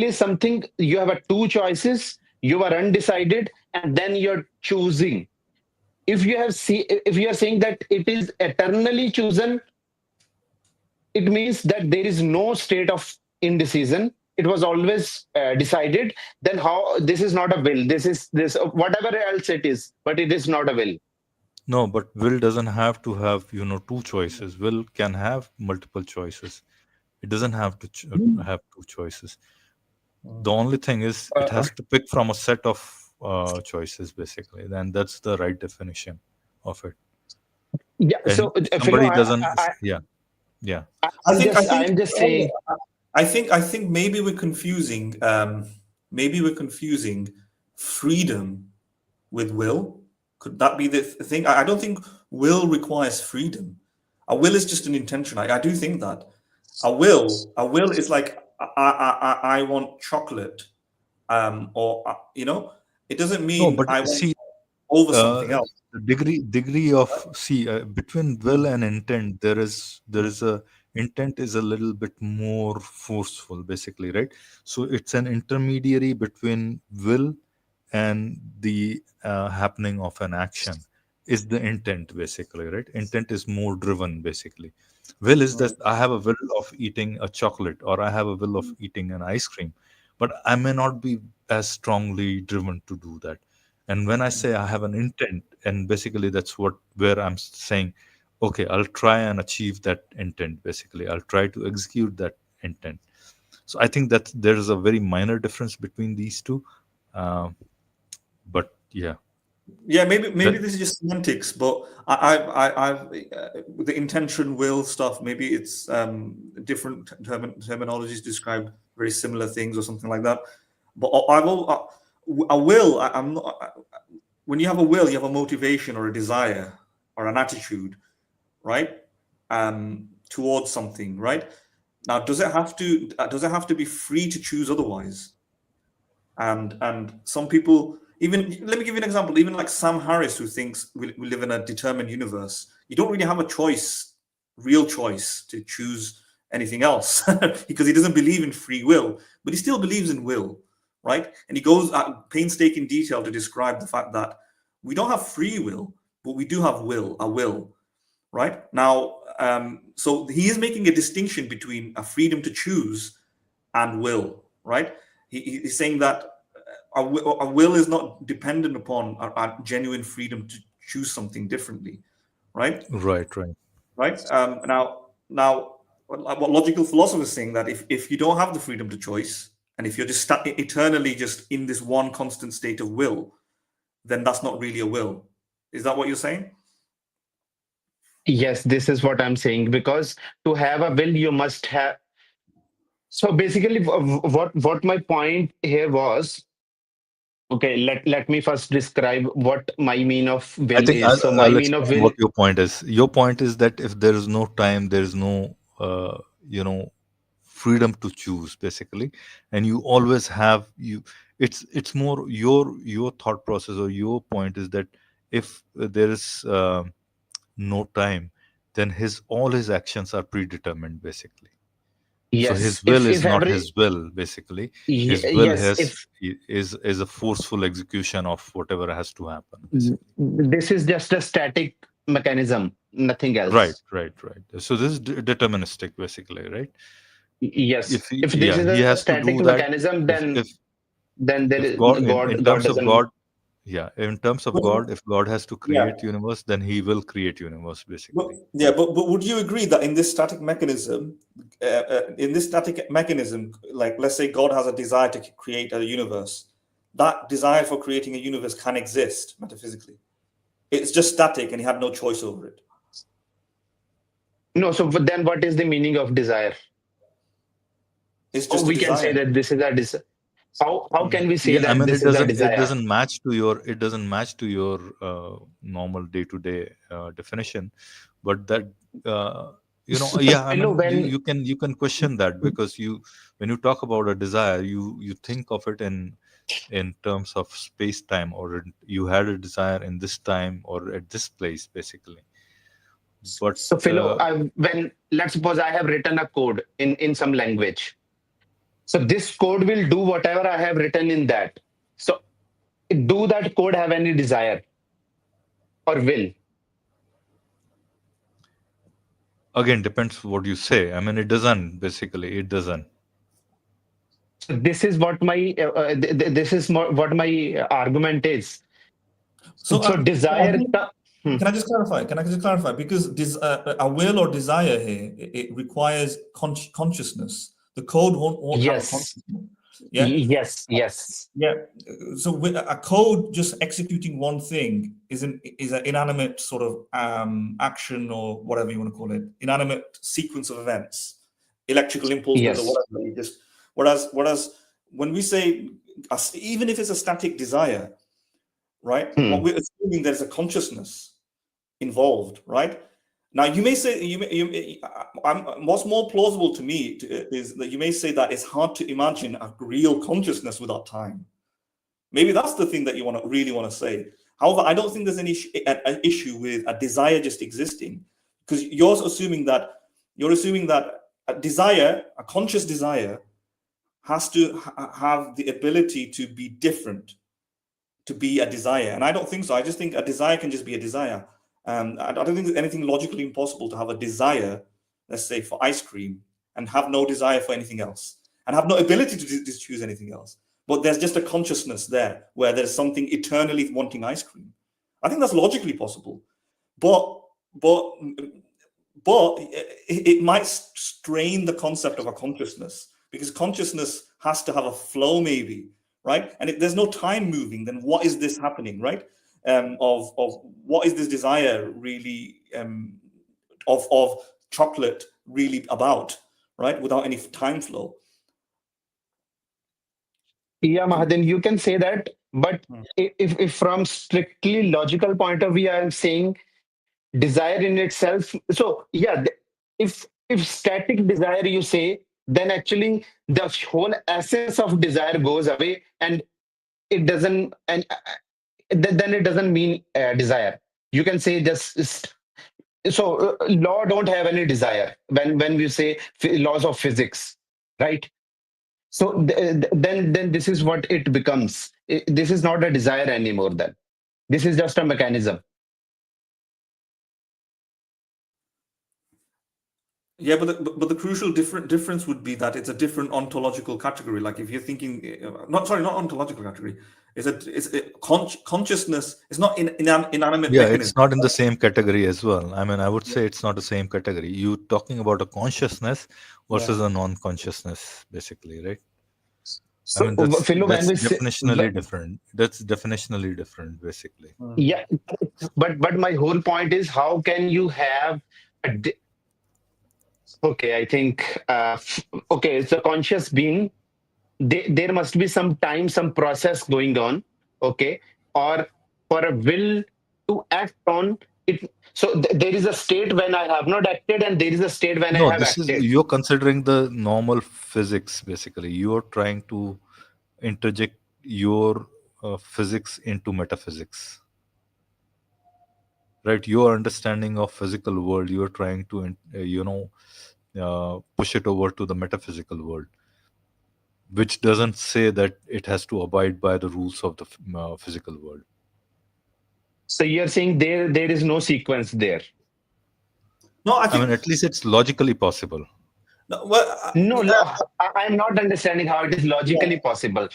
Speaker 4: is something you have two choices. You are undecided, and then you're choosing. If you are saying that it is eternally chosen, it means that there is no state of indecision. It was always decided. Then how this is not a will? This is this whatever else it is, but it is not a will.
Speaker 1: No, but will doesn't have to have, two choices. Will can have multiple choices. It doesn't have to have two choices. The only thing is it has to pick from a set of choices, basically. Then that's the right definition of it.
Speaker 4: Yeah.
Speaker 1: And
Speaker 4: So
Speaker 1: somebody doesn't. Yeah.
Speaker 4: I'm just saying.
Speaker 2: I think maybe we're confusing. Maybe we're confusing freedom with will. Could that be the thing? I don't think will requires freedom. A will is just an intention. I do think that a will is like I want chocolate, or it doesn't mean
Speaker 1: No, but
Speaker 2: I want
Speaker 1: see,
Speaker 2: over something else.
Speaker 1: the degree of between will and intent, there is a intent is a little bit more forceful, basically, right? So it's an intermediary between will and the happening of an action is the intent, basically, right? Intent is more driven, basically. Will is that I have a will of eating a chocolate, or I have a will of eating an ice cream, but I may not be as strongly driven to do that. And when I say I have an intent, and basically that's where I'm saying, okay, I'll try and achieve that intent. Basically, I'll try to execute that intent. So I think that there is a very minor difference between these two. Uh, but yeah,
Speaker 2: Maybe
Speaker 1: that,
Speaker 2: this is just semantics, but the intention will stuff. Maybe it's different terminologies describe very similar things or something like that. But a will. I'm not. When you have a will, you have a motivation or a desire or an attitude, right? Towards something, right? Now, does it have to be free to choose otherwise? And some people, even, let me give you an example, even like Sam Harris, who thinks we live in a determined universe, you don't really have a real choice to choose anything else because he doesn't believe in free will, but he still believes in will, right? And he goes at painstaking detail to describe the fact that we don't have free will, but we do have a will, right? Now, so he is making a distinction between a freedom to choose and will, right? He's saying that a will is not dependent upon a genuine freedom to choose something differently, right?
Speaker 1: right.
Speaker 2: Now, what logical philosophers saying that if you don't have the freedom to choice, and if you're just eternally just in this one constant state of will, then that's not really a will. Is that what you're saying?
Speaker 4: Yes, this is what I'm saying, because to have a will, you must have. So basically, what my point here was. Okay, let me first describe what my mean of
Speaker 1: I
Speaker 4: will
Speaker 1: think
Speaker 4: is. So my
Speaker 1: I'll
Speaker 4: mean of
Speaker 1: explain
Speaker 4: will.
Speaker 1: what your point is. Your point is that if there is no time, there is no, you know, freedom to choose, basically, and you always have you. It's more your thought process, or your point is that if there is no time, then all his actions are predetermined, basically. So his
Speaker 4: Yes,
Speaker 1: will is
Speaker 4: if
Speaker 1: not
Speaker 4: every
Speaker 1: his will, basically. His will
Speaker 4: yes, if
Speaker 1: is a forceful execution of whatever has to happen, basically.
Speaker 4: this is just a static mechanism, nothing
Speaker 1: Right,
Speaker 4: else.
Speaker 1: right, right. So this is deterministic, basically, right?
Speaker 4: Yes, if this
Speaker 1: Yeah,
Speaker 4: is
Speaker 1: he
Speaker 4: a
Speaker 1: has to
Speaker 4: static
Speaker 1: do that.
Speaker 4: mechanism,
Speaker 1: If
Speaker 4: then there
Speaker 1: if
Speaker 4: is
Speaker 1: God, in
Speaker 4: God
Speaker 1: terms of
Speaker 4: doesn't.
Speaker 1: God, yeah, in terms of God, if God has to
Speaker 2: Yeah.
Speaker 1: create universe, then he will create universe, basically.
Speaker 2: But would you agree that in this static mechanism, like let's say God has a desire to create a universe, that desire for creating a universe can exist metaphysically. It's just static, and he had no choice over it.
Speaker 4: No, so but then what is the meaning of desire?
Speaker 2: It's just
Speaker 4: We
Speaker 2: a
Speaker 4: can say
Speaker 2: desire.
Speaker 4: that this is a desire. How can we say
Speaker 1: Yeah, I
Speaker 4: that
Speaker 1: mean,
Speaker 4: this is a desire?
Speaker 1: it doesn't match to your normal day-to-day definition, but that yeah, I mean,
Speaker 4: When
Speaker 1: you can question that, because when you talk about a desire, you think of it in terms of space-time, or you had a desire in this time or at this place, basically. But
Speaker 4: so Philo, when let's suppose I have written a code in some language. So this code will do whatever I have written in that. So do that code have any desire or will?
Speaker 1: again, depends what you say. I mean, it doesn't, basically, it doesn't.
Speaker 4: So this is what my what my argument is. So desire.
Speaker 2: Can I just clarify? Because a will or desire here, it requires consciousness. The code won't have a
Speaker 4: Yes.
Speaker 2: consciousness. Yeah.
Speaker 4: Yes.
Speaker 2: Yeah. So with a code just executing one thing is an inanimate sort of action, or whatever you want to call it, inanimate sequence of events, electrical impulses,
Speaker 4: Yes.
Speaker 2: or whatever. Whereas when we say, even if it's a static desire, right? What we're assuming there's a consciousness involved, right? Now you may say what's more plausible to me is that you may say that it's hard to imagine a real consciousness without time. Maybe that's the thing that you really want to say. However, I don't think there's an issue with a desire just existing, because you're assuming that a conscious desire, has to have the ability to be different, to be a desire. And I don't think so. I just think a desire can just be a desire. I don't think there's anything logically impossible to have a desire, let's say, for ice cream, and have no desire for anything else, and have no ability to choose anything else. But there's just a consciousness there, where there's something eternally wanting ice cream. I think that's logically possible. But it might strain the concept of a consciousness, because consciousness has to have a flow, maybe, right? And if there's no time moving, then what is this happening, right? Of what is this desire really of chocolate really about, right? Without any time flow.
Speaker 4: Yeah, Mahaden, you can say that, but if from strictly logical point of view, I'm saying desire in itself. So yeah, if static desire you say, then actually the whole essence of desire goes away, and it doesn't, and then it doesn't mean desire. You can say just so law don't have any desire when we say laws of physics, right? So then this is what it becomes. This is not a desire anymore. Then this is just a mechanism.
Speaker 2: Yeah, but the crucial difference would be that it's a different ontological category. Like if you're thinking, not ontological category. Consciousness is not inanimate.
Speaker 1: Yeah,
Speaker 2: mechanism.
Speaker 1: it's not in the same category as well. I mean, I would say it's not the same category. You talking about a consciousness versus a non-consciousness, basically, right?
Speaker 4: So,
Speaker 1: I mean, that's
Speaker 4: Philo, when we say,
Speaker 1: definitionally different. That's definitionally different, basically.
Speaker 4: Yeah, but my whole point is, how can you have okay, I think okay, it's a conscious being. There must be some time, some process going on, okay, or for a will to act on it. So there is a state when I have not acted, and there is a state when I
Speaker 1: No,
Speaker 4: have
Speaker 1: this is,
Speaker 4: acted.
Speaker 1: you're considering the normal physics, basically. You're trying to interject your physics into metaphysics. right? Your understanding of physical world, you are trying to push it over to the metaphysical world, which doesn't say that it has to abide by the rules of the physical world.
Speaker 9: So you're saying there is no sequence there?
Speaker 2: No, I
Speaker 1: I
Speaker 2: think
Speaker 1: mean, at least it's logically possible.
Speaker 2: no, well,
Speaker 9: I'm not understanding how it is logically possible.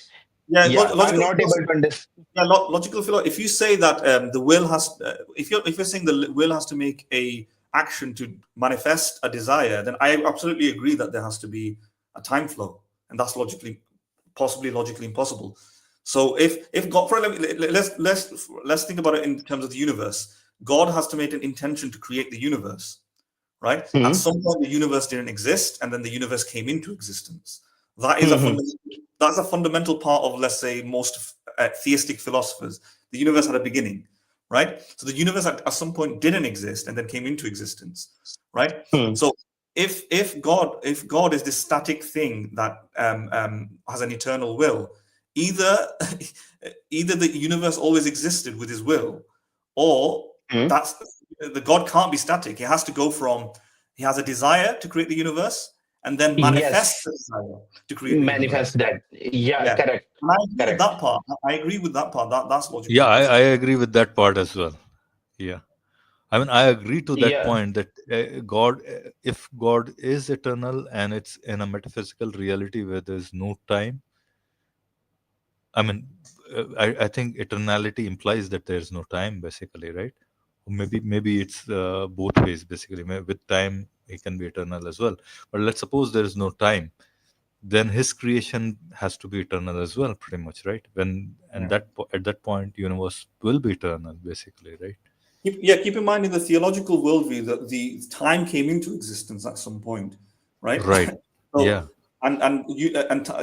Speaker 2: yeah,
Speaker 9: I'm not able to understand.
Speaker 2: Yeah, logical philosophy. If you say that the will has, if you're saying the will has to make a action to manifest a desire, then I absolutely agree that there has to be a time flow, and that's possibly logically impossible. So if God, let's think about it in terms of the universe. God has to make an intention to create the universe, right? At some point, the universe didn't exist, and then the universe came into existence. That is that's a fundamental part of, let's say, most theistic philosophers. The universe had a beginning, right? So the universe at some point didn't exist and then came into existence, right? So if God is this static thing that has an eternal will, either the universe always existed with his will, or that's the God can't be static. He has to go from, he has a desire to create the universe and then manifest the desire to create
Speaker 9: manifest that. Yeah, correct.
Speaker 2: And I agree with that part. I agree with that part. That's logical.
Speaker 1: Yeah, I agree with that part as well. Yeah. I mean, I agree to that point that God, if God is eternal and it's in a metaphysical reality where there's no time, I mean, I think eternality implies that there's no time, basically, right? Maybe it's both ways, basically. With time, he can be eternal as well. But let's suppose there is no time, then his creation has to be eternal as well, pretty much, right? At that point, universe will be eternal, basically, right?
Speaker 2: Keep in mind in the theological worldview that the time came into existence at some point, right?
Speaker 1: Right.
Speaker 2: So,
Speaker 1: yeah.
Speaker 2: And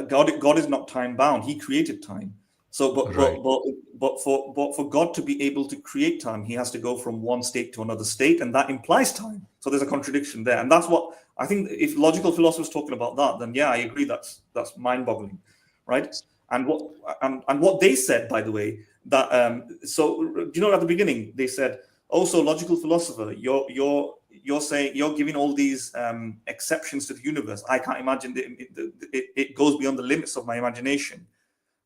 Speaker 2: God is not time bound. He created time. So, but for God to be able to create time, he has to go from one state to another state, and that implies time. So there's a contradiction there, and that's what I think. If logical philosophers talking about that, then yeah, I agree. That's mind-boggling, right? And what they said, by the way, that so you know, at the beginning they said, oh, so logical philosopher, you're saying, you're giving all these exceptions to the universe. I can't imagine it goes beyond the limits of my imagination.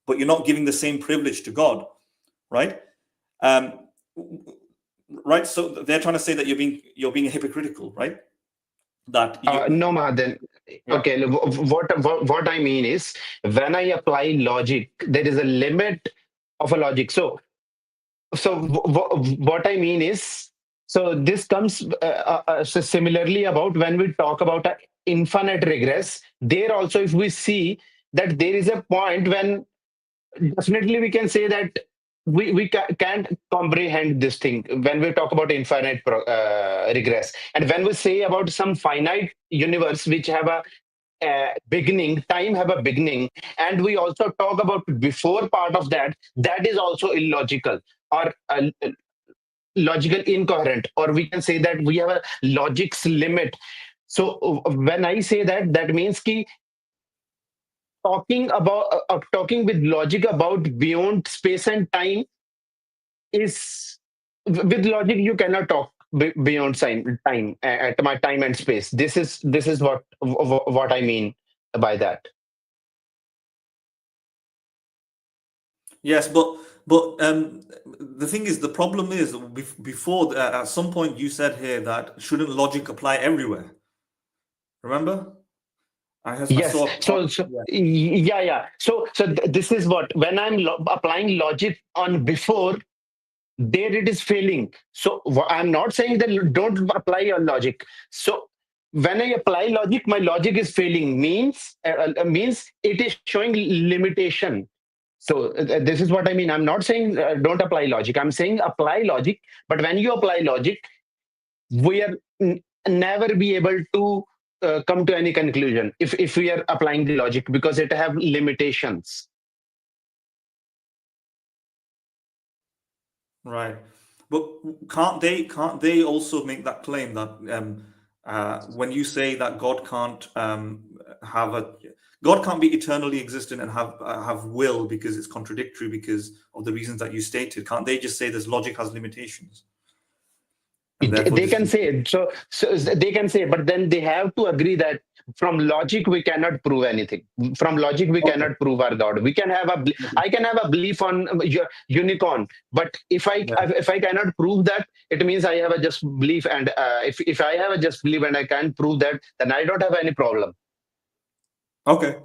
Speaker 2: But you're not giving the same privilege to God, right? Right. So they're trying to say that you're being hypocritical, right? That
Speaker 9: no, Mahadan.
Speaker 2: Yeah.
Speaker 9: Okay, what I mean is, when I apply logic, there is a limit of a logic. So what I mean is, so this comes similarly about when we talk about an infinite regress. There also, if we see that there is a point when definitely we can say that we can't comprehend this thing when we talk about infinite regress, and when we say about some finite universe which have a beginning, time have a beginning, and we also talk about before part of that is also illogical or logical incoherent, or we can say that we have a logic's limit. So when I say that, that means ki talking with logic about beyond space and time is, with logic you cannot talk beyond time at my time and space. This is what I mean by that.
Speaker 2: Yes, but the thing is, the problem is before at some point you said here that shouldn't logic apply everywhere? Remember?
Speaker 9: Yes. So this is what, when I'm applying logic on before, there it is failing. So I'm not saying that don't apply your logic. So when I apply logic, my logic is failing, means it is showing limitation. So this is what I mean. I'm not saying don't apply logic. I'm saying apply logic. But when you apply logic, we are never be able to come to any conclusion if we are applying the logic, because it have limitations.
Speaker 2: Right, but can't they also make that claim that when you say that God can't God can't be eternally existent and have will because it's contradictory because of the reasons that you stated? Can't they just say this logic has limitations? And therefore
Speaker 9: They can say it. So they can say, but then they have to agree that from logic we cannot prove anything. From logic we cannot prove our God. We can have I can have a belief on unicorn, but if I cannot prove that, it means I have a just belief. And if I have a just belief and I can't prove that, then I don't have any problem.
Speaker 2: Okay.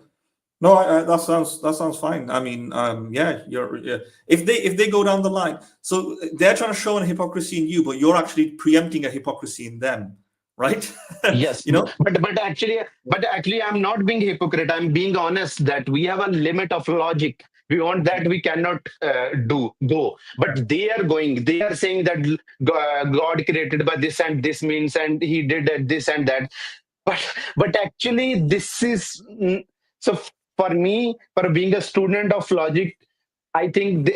Speaker 2: No, that sounds fine. I mean, yeah, if they go down the line, so they're trying to show a hypocrisy in you, but you're actually preempting a hypocrisy in them, right?
Speaker 9: Yes, but actually, I'm not being hypocrite. I'm being honest that we have a limit of logic. We want that we cannot go, but they are saying that God created by this and this means, and He did this and that. But actually, this is so. For me, for being a student of logic, I think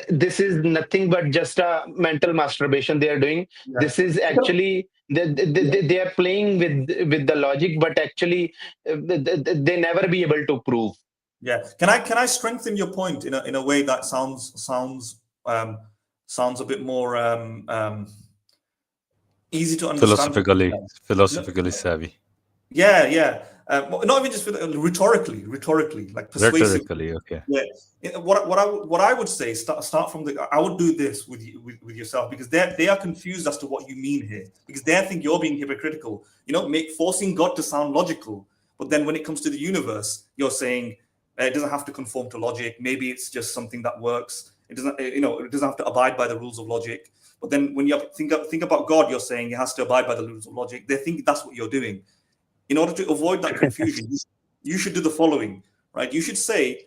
Speaker 9: this is nothing but just a mental masturbation they are doing. Yeah. This is actually they are playing with the logic, but actually they never be able to prove.
Speaker 2: Yeah. Can I strengthen your point in a way that sounds a bit more easy to understand?
Speaker 1: Philosophically savvy.
Speaker 2: Yeah. Not even just rhetorically, like persuasively.
Speaker 1: Rhetorically, okay.
Speaker 2: Yeah. What I would say, start from I would do this with yourself, because they are confused as to what you mean here, because they think you're being hypocritical. Forcing God to sound logical, but then when it comes to the universe, you're saying it doesn't have to conform to logic. Maybe it's just something that works. It doesn't, it doesn't have to abide by the rules of logic. But then when you think about God, you're saying it has to abide by the rules of logic. They think that's what you're doing. In order to avoid that confusion, you should do the following, right? You should say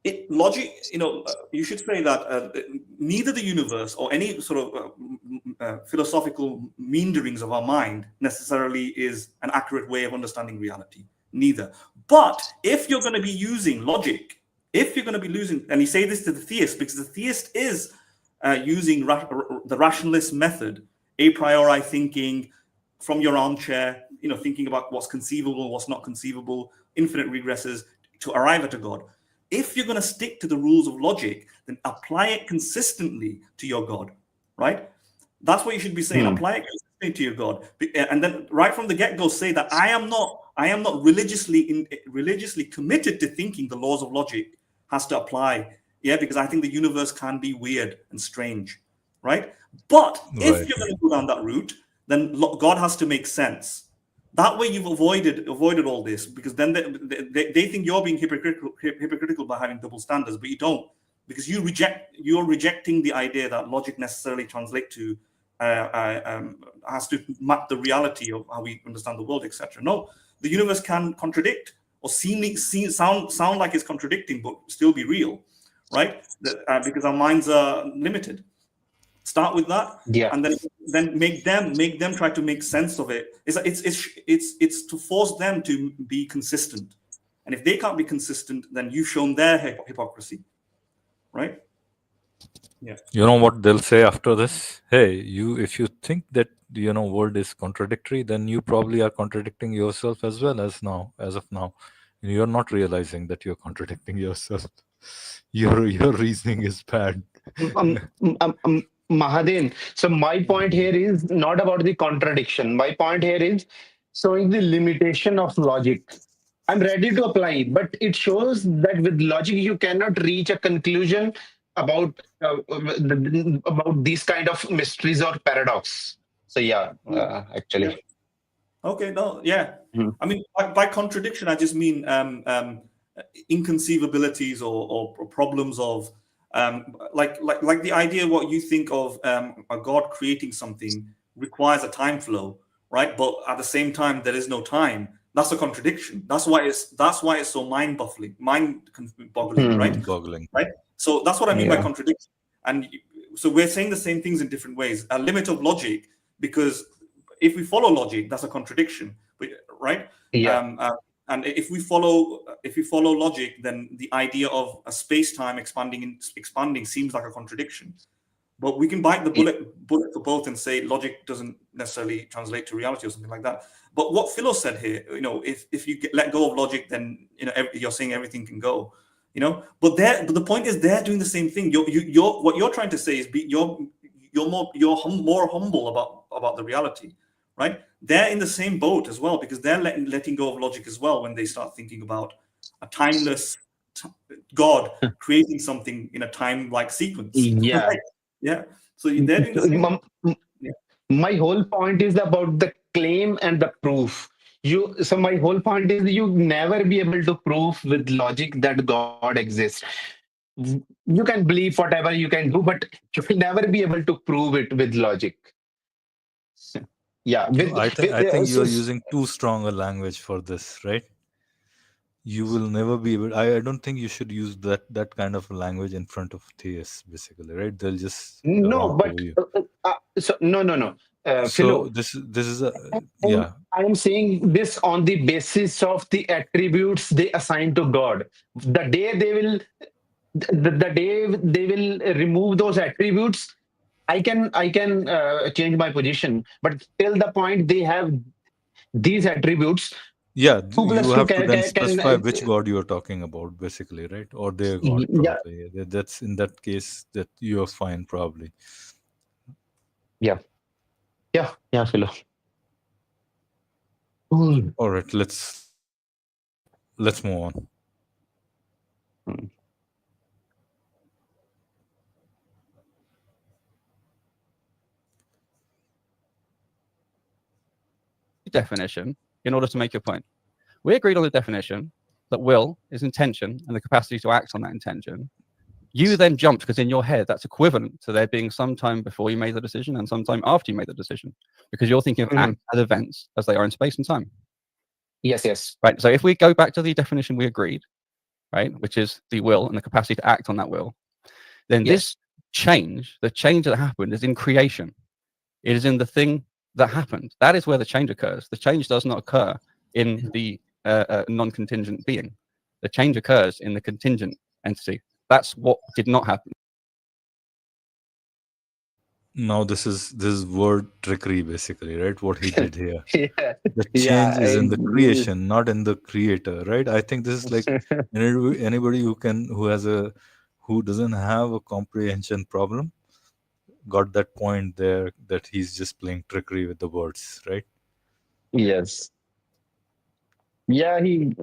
Speaker 2: you should say that neither the universe or any sort of philosophical meanderings of our mind necessarily is an accurate way of understanding reality. Neither. But if you're going to be using logic, and you say this to the theist, because the theist is using the rationalist method, a priori thinking from your armchair, thinking about what's conceivable, what's not conceivable, infinite regresses to arrive at a God. If you're going to stick to the rules of logic, then apply it consistently to your God, right? That's what you should be saying. Apply it consistently to your God, and then right from the get-go, say that I am not religiously committed to thinking the laws of logic has to apply. Yeah, because I think the universe can be weird and strange, right? But if you're going to go down that route, then God has to make sense. That way you've avoided all this, because then they think you're being hypocritical by having double standards, but you don't, because you're rejecting the idea that logic necessarily translates to has to map the reality of how we understand the world, etc. No, the universe can contradict or sound like it's contradicting, but still be real, right? Because our minds are limited. Start with that, and then make them try to make sense of it. It's to force them to be consistent, and if they can't be consistent, then you've shown their hypocrisy, right? Yeah.
Speaker 1: You know what they'll say after this? Hey, if you think that world is contradictory, then you probably are contradicting yourself as well as of now. You're not realizing that you're contradicting yourself. Your reasoning is bad.
Speaker 9: Mahadeem, so my point here is not about the contradiction. My point here is showing the limitation of logic. I'm ready to apply, but it shows that with logic you cannot reach a conclusion about these kind of mysteries or paradox. So actually.
Speaker 2: Okay. No. Yeah. I mean, by contradiction, I just mean inconceivabilities or problems of. Like the idea, what you think of a God creating something requires a time flow, right? But at the same time, there is no time. That's a contradiction. That's why it's so mind-boggling, right? Right. So that's what I mean by contradiction. And so we're saying the same things in different ways. A limit of logic, because if we follow logic, that's a contradiction, right?
Speaker 9: Yeah.
Speaker 2: And if we follow logic, then the idea of a space-time expanding seems like a contradiction. But we can bite the bullet for both and say logic doesn't necessarily translate to reality or something like that. But what Philo said here, if you let go of logic, then you're saying everything can go. But the point is they're doing the same thing. What you're trying to say is you're more humble about about the reality, right? They're in the same boat as well, because they're letting go of logic as well when they start thinking about a timeless God creating something in a time-like sequence.
Speaker 9: Yeah.
Speaker 2: Right? Yeah. So they're doing the same.
Speaker 9: My whole point is about the claim and the proof. So my whole point is you never be able to prove with logic that God exists. You can believe whatever you can do, but you will never be able to prove it with logic. Yeah.
Speaker 1: I think you're using too strong a language for this, right? You will never be able. I don't think you should use that kind of language in front of theists, basically, right? They'll just
Speaker 9: no, but
Speaker 1: you.
Speaker 9: No.
Speaker 1: So this is a yeah.
Speaker 9: I am saying this on the basis of the attributes they assign to God. The day they will remove those attributes, I can change my position. But till the point they have these attributes,
Speaker 1: Yeah,
Speaker 9: 2 plus
Speaker 1: you
Speaker 9: 2
Speaker 1: have to then
Speaker 9: can
Speaker 1: specify which God you are talking about, basically, right? Or their God,
Speaker 9: yeah.
Speaker 1: probably. That's in that case that you are fine, probably.
Speaker 9: Yeah, Philo.
Speaker 1: All right, let's move on.
Speaker 7: Definition in order to make your point. We agreed on the definition that will is intention and the capacity to act on that intention. You then jumped because in your head that's equivalent to there being some time before you made the decision and some time after you made the decision, because you're thinking of act as events as they are in space and time.
Speaker 9: Yes.
Speaker 7: Right. So if we go back to the definition we agreed, right, which is the will and the capacity to act on that will, then this change, the change that happened, is in creation. It is in the thing that happened. That is where the change occurs. The change does not occur in the non-contingent being. The change occurs in the contingent entity. That's what did not happen.
Speaker 1: Now this is word trickery, basically, right? What he did here.
Speaker 9: Yeah.
Speaker 1: The change is in the creation, not in the creator, right? I think this is like anybody who doesn't have a comprehension problem got that point there, that he's just playing trickery with the words, right?
Speaker 9: Yes. Yeah,
Speaker 7: It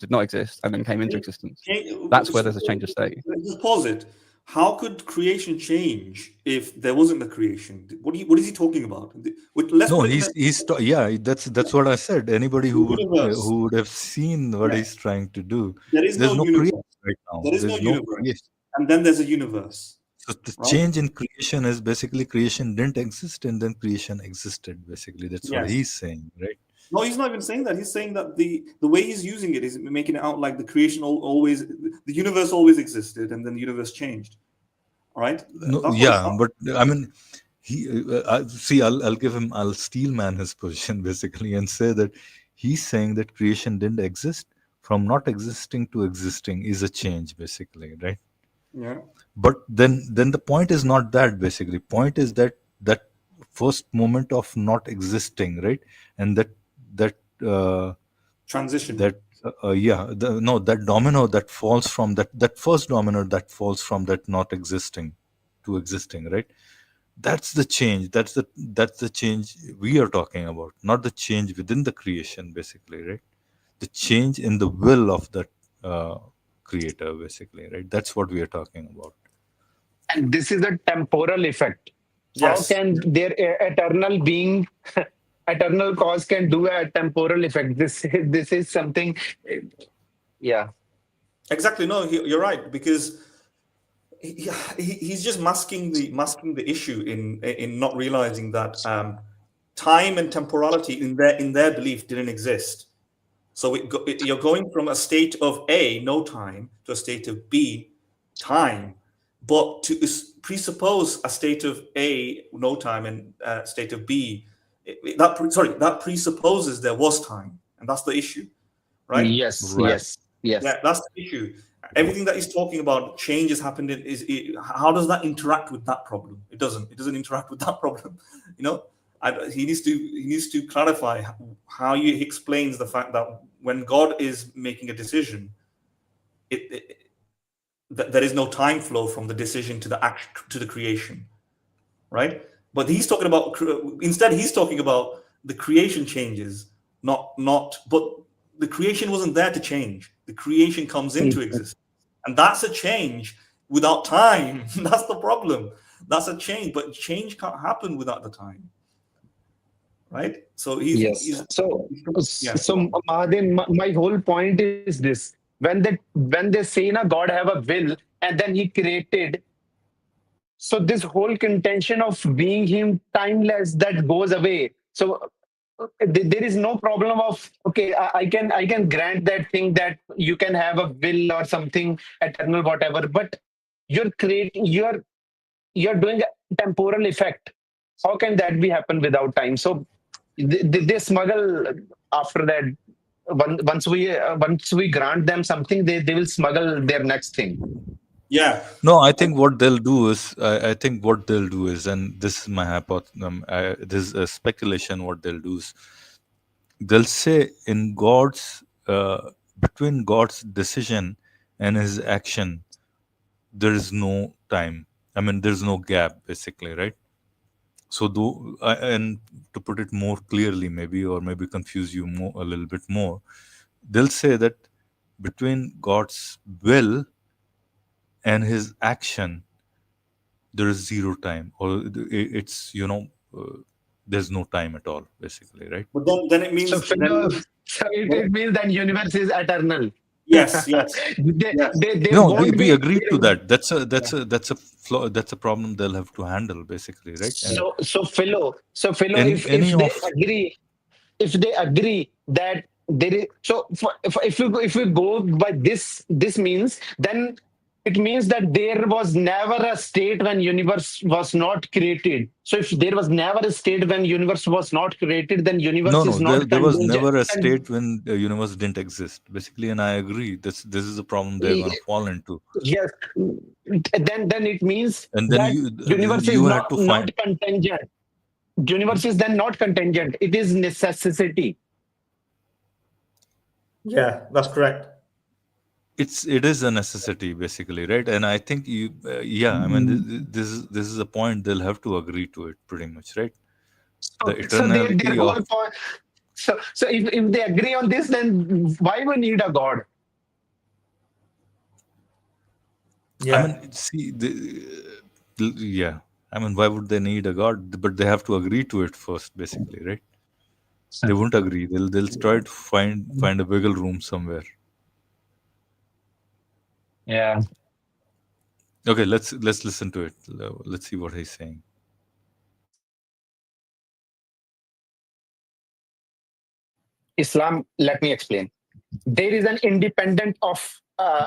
Speaker 7: did not exist and then came into existence. That's where there's a change of state.
Speaker 2: Just pause it. How could creation change if there wasn't a creation? What is he talking about?
Speaker 1: That's what I said. Anybody who would have seen what he's trying to do.
Speaker 2: There's no
Speaker 1: creation right now.
Speaker 2: There is no universe. Creation. And then there's a universe.
Speaker 1: So the change in creation is basically creation didn't exist and then creation existed. Basically, that's what he's saying, right?
Speaker 2: No, he's not even saying that. He's saying that the way he's using it is making it out like the creation the universe always existed and then the universe changed. All right?
Speaker 1: But I mean, I'll steel man his position basically and say that he's saying that creation didn't exist. From not existing to existing is a change, basically, right?
Speaker 2: Yeah.
Speaker 1: But then the point is not that, basically. Point is that first moment of not existing, right? And that
Speaker 2: transition,
Speaker 1: that domino that falls from that first domino that falls from that not existing to existing, right? That's the change. That's the change we are talking about, not the change within the creation, basically, right? The change in the will of that creator, basically, right? That's what we are talking about.
Speaker 9: And this is a temporal effect.
Speaker 2: Yes.
Speaker 9: How can their eternal being, eternal cause can do a temporal effect? This is something. Yeah.
Speaker 2: Exactly. No, you're right, because he's just masking the issue in not realizing that time and temporality in their belief didn't exist. So you're going from a state of A, no time, to a state of B, time. But to presuppose a state of A, no time, and a state of B, that presupposes there was time, and that's the issue, right?
Speaker 9: Yes.
Speaker 2: Yeah, that's the issue. Everything that he's talking about, change has happened. How does that interact with that problem? It doesn't. It doesn't interact with that problem. He needs to clarify how he explains the fact that when God is making a decision, there is no time flow from the decision to the act to the creation. right? But he's talking about, instead he's talking about the creation changes, but the creation wasn't there to change. The creation comes into existence. And that's a change without time. That's the problem. That's a change, but change can't happen without the time. Right? So
Speaker 9: So Mahadev, my whole point is this. When they say na God have a will and then he created, so this whole contention of being him timeless, that goes away. So there is no problem of, okay, I can grant that thing that you can have a will or something eternal, whatever, but you're creating, you're doing a temporal effect. How can that be happen without time? So they smuggle after that. Once we grant them something, they will smuggle their next thing.
Speaker 2: Yeah.
Speaker 1: No, I think what they'll do is, and this is my hypothesis, this is a speculation. What they'll do is, they'll say in God's, between God's decision and his action, there is no time. I mean, there's no gap, basically, right? So, and to put it more clearly, maybe confuse you a little bit more, they'll say that between God's will and his action, there is zero time, or it's there's no time at all, basically, right?
Speaker 2: But then it means
Speaker 9: it means that universe is eternal.
Speaker 2: Yes.
Speaker 1: We agreed to that. That's a flaw. That's a problem they'll have to handle, basically, right?
Speaker 9: So Philo, if they agree that there is, so if we go by this means, then it means that there was never a state when universe was not created. So if there was never a state when universe was not created, then universe is not.
Speaker 1: There was never a state when the universe didn't exist, basically, and I agree. This is a problem they're going to fall into.
Speaker 9: Yes, then it means
Speaker 1: and then
Speaker 9: that universe is not contingent. Universe is then not contingent. It is necessity.
Speaker 2: Yeah, that's correct.
Speaker 1: It is a necessity, basically, right? And I think I mean, this is a point they'll have to agree to it, pretty much, right? The eternality of.
Speaker 9: So if they agree on this, then why we need a God?
Speaker 2: Yeah.
Speaker 1: I mean, see, I mean, why would they need a God? But they have to agree to it first, basically, right? They won't agree. They'll try to find a wiggle room somewhere.
Speaker 8: Yeah.
Speaker 1: Okay, let's listen to it. Let's see what he's saying.
Speaker 4: Islam, let me explain. There is an independent of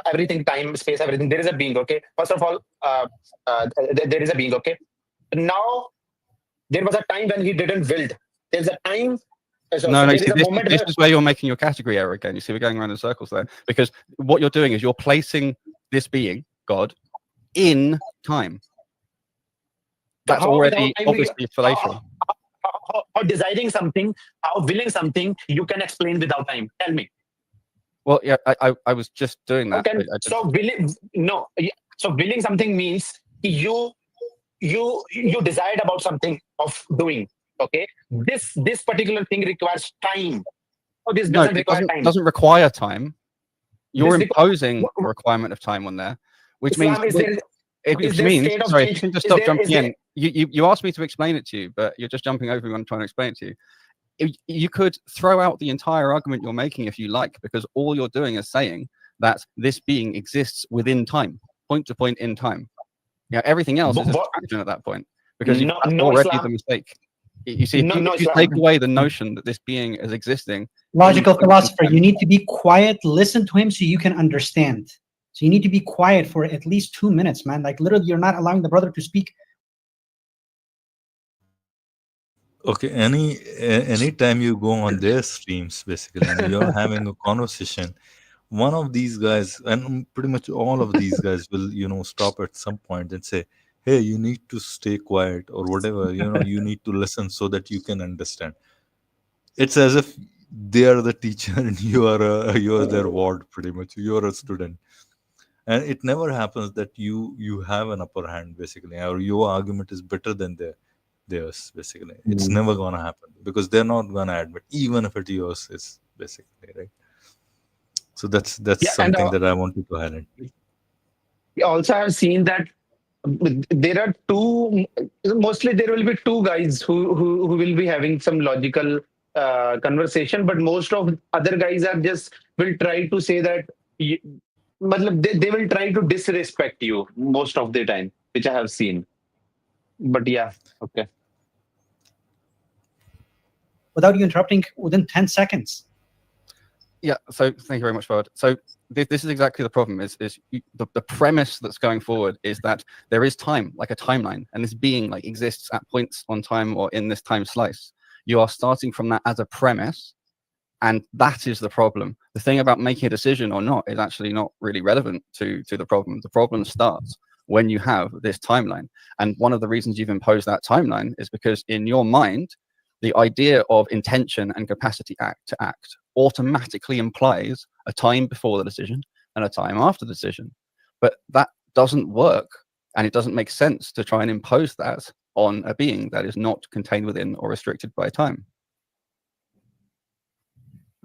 Speaker 4: everything, time, space, everything. There is a being, okay? First of all, there is a being, okay? Now, there was a time when he didn't build. There's a time.
Speaker 7: This is where you're making your category error again. You see, we're going around in circles there. Because what you're doing is you're placing this being, God, in time. That's already obviously fallacious.
Speaker 4: How desiring something, how willing something, you can explain without time. Tell me.
Speaker 7: Well, yeah, I was just doing that.
Speaker 4: Okay. So willing something means you decide about something of doing. Okay. This particular thing requires time. Oh, this doesn't require time.
Speaker 7: It doesn't require time. You're imposing a requirement of time on there, which means. Sorry, if you can just stop jumping in. You asked me to explain it to you, but you're just jumping over me when I'm trying to explain it to you. You could throw out the entire argument you're making if you like, because all you're doing is saying that this being exists within time, point to point in time. Yeah, everything else is abstraction at that point, because that's already the mistake. You see, if you take away the notion that this being is existing.
Speaker 10: Logical philosopher, you need to be quiet, listen to him so you can understand. So you need to be quiet for at least 2 minutes, man. Like literally, you're not allowing the brother to speak.
Speaker 1: Okay, any time you go on their streams, basically, and you're having a conversation, one of these guys, and pretty much all of these guys will, stop at some point and say, hey, you need to stay quiet or whatever, you need to listen so that you can understand. It's as if they are the teacher and you are their ward, pretty much. You are a student. and it never happens that you have an upper hand basically, or your argument is better than theirs basically. It's never gonna happen because they're not gonna admit, even if it yours is basically, right? So that's
Speaker 9: Yeah, and
Speaker 1: something that I wanted to highlight.
Speaker 9: we also have seen that there are mostly there will be two guys who will be having some logical conversation, but most of other guys are just will try to say that they will try to disrespect you most of the time, which I have seen. But yeah, okay.
Speaker 10: Without you interrupting, within 10 seconds.
Speaker 7: Yeah, so thank you very much, Fawad. So this is exactly the problem, the premise that's going forward is that there is time, like a timeline, and this being like exists at points on time or in this time slice. You are starting from that as a premise, and that is the problem. The thing about making a decision or not is actually not really relevant to the problem. The problem starts when you have this timeline. And one of the reasons you've imposed that timeline is because in your mind, the idea of intention and capacity to act automatically implies a time before the decision and a time after the decision. But that doesn't work, and it doesn't make sense to try and impose that on a being that is not contained within or restricted by time.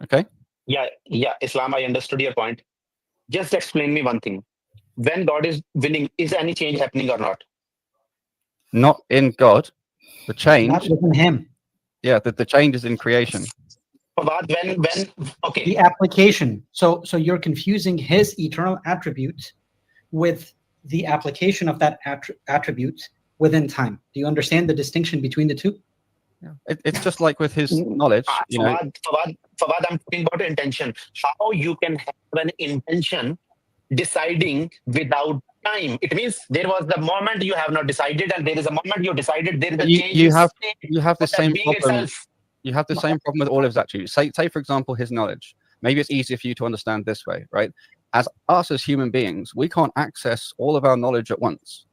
Speaker 7: Okay?
Speaker 9: Yeah, Islam, I understood your point. Just explain me one thing. When God is winning, is any change happening or not?
Speaker 7: Not in God. The change.
Speaker 10: Not within him.
Speaker 7: Yeah, the change is in creation.
Speaker 9: Okay.
Speaker 10: The application. So you're confusing his eternal attribute with the application of that attribute within time. Do you understand the distinction between the two?
Speaker 7: Yeah. It's just like with his knowledge.
Speaker 9: Fawad, I'm talking about intention. How you can have an intention deciding without time? It means there was the moment you have not decided, and there is a moment you decided. There is a change.
Speaker 7: You have the same problem. You have the same problem with all of his attributes. Say, for example, his knowledge. Maybe it's easier for you to understand this way, right? As human beings, we can't access all of our knowledge at once.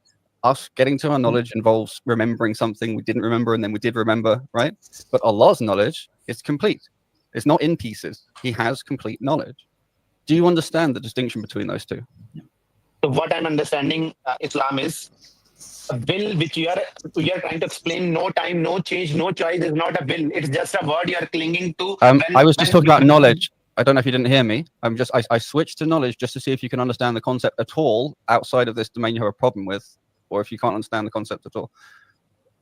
Speaker 7: Us getting to our knowledge involves remembering something we didn't remember and then we did remember, right? But Allah's knowledge is complete. It's not in pieces. He has complete knowledge. Do you understand the distinction between those two?
Speaker 9: So what I'm understanding, Islam is a will which you are trying to explain. No time, no change, no choice is not a will. It's just a word you are clinging to.
Speaker 7: I was just talking about knowledge. I don't know if you didn't hear me. I switched to knowledge just to see if you can understand the concept at all outside of this domain you have a problem with, or if you can't understand the concept at all.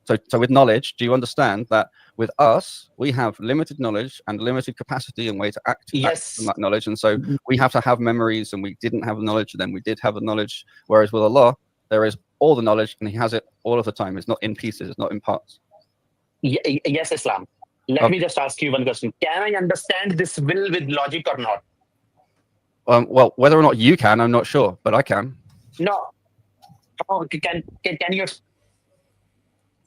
Speaker 7: So with knowledge, do you understand that with us, we have limited knowledge and limited capacity and way to act on that knowledge. And so we have to have memories, and we didn't have the knowledge, and then we did have the knowledge. Whereas with Allah, there is all the knowledge and he has it all of the time. It's not in pieces, it's not in parts.
Speaker 9: Yes, Islam. Let me just ask you one question. Can I understand this will with logic or not?
Speaker 7: Well, whether or not you can, I'm not sure, but I can.
Speaker 9: No. Can you?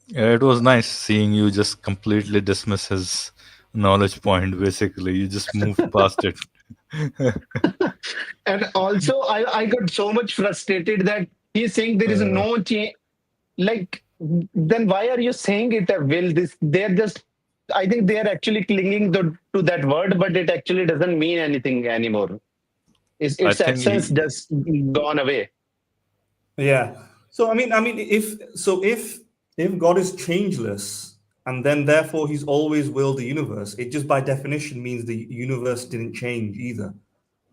Speaker 1: Yeah, it was nice seeing you just completely dismiss his knowledge point. Basically, you just moved past it.
Speaker 9: And also, I got so much frustrated that he's saying there is no change. Like, then why are you saying it a will? I think they are actually clinging to that word, but it actually doesn't mean anything anymore. Its essence just gone away.
Speaker 2: Yeah. So I mean, if God is changeless and then therefore he's always willed the universe, it just by definition means the universe didn't change either.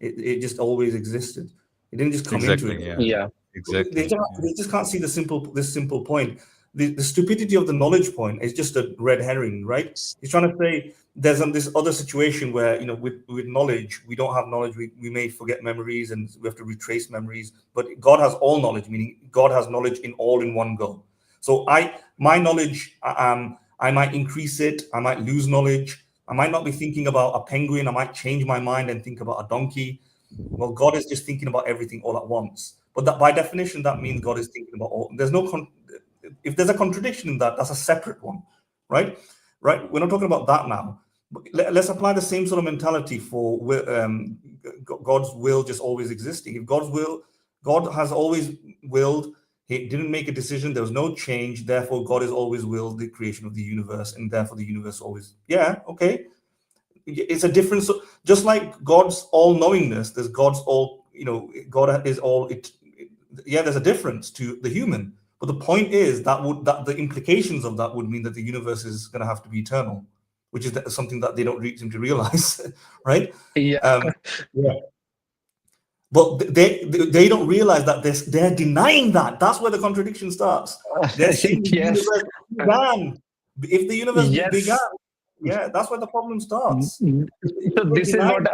Speaker 2: It just always existed. It didn't just come into it.
Speaker 9: Yeah.
Speaker 1: Exactly.
Speaker 2: They just can't see this simple point. The stupidity of the knowledge point is just a red herring, right? He's trying to say there's this other situation where, with knowledge, we don't have knowledge. We may forget memories and we have to retrace memories. But God has all knowledge, meaning God has knowledge in one go. So my knowledge, I might increase it. I might lose knowledge. I might not be thinking about a penguin. I might change my mind and think about a donkey. Well, God is just thinking about everything all at once. But that, by definition, that means God is thinking about all. If there's a contradiction in that, that's a separate one, right? Right. We're not talking about that now. But let's apply the same sort of mentality for God's will just always existing. If God has always willed. He didn't make a decision. There was no change. Therefore, God has always willed the creation of the universe, and therefore the universe always. Yeah, okay. It's a difference. Just like God's all-knowingness, there's God's all God is all it. Yeah, there's a difference to the human, but the point is that the implications of that would mean that the universe is going to have to be eternal, which is something that they don't seem to realize, right?
Speaker 9: Yeah.
Speaker 2: Yeah. But they don't realize that they're denying that. That's where the contradiction starts. They're saying the
Speaker 9: Yes.
Speaker 2: universe began. If the universe
Speaker 9: Yes.
Speaker 2: began, yeah, that's where the problem starts.
Speaker 9: So this is what.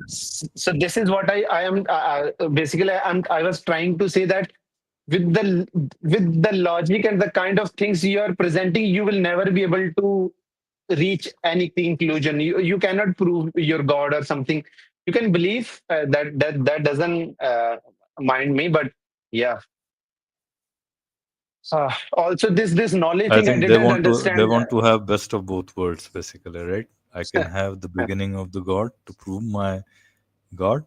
Speaker 9: So this is what I am basically. I was trying to say that with the logic and the kind of things you are presenting, you will never be able to reach any conclusion. You cannot prove your God or something. You can believe that doesn't mind me, but yeah. Also, this knowledge
Speaker 1: I
Speaker 9: thing I
Speaker 1: think
Speaker 9: didn't understand.
Speaker 1: they want to have best of both worlds, basically, right? I can have the beginning of the God to prove my God,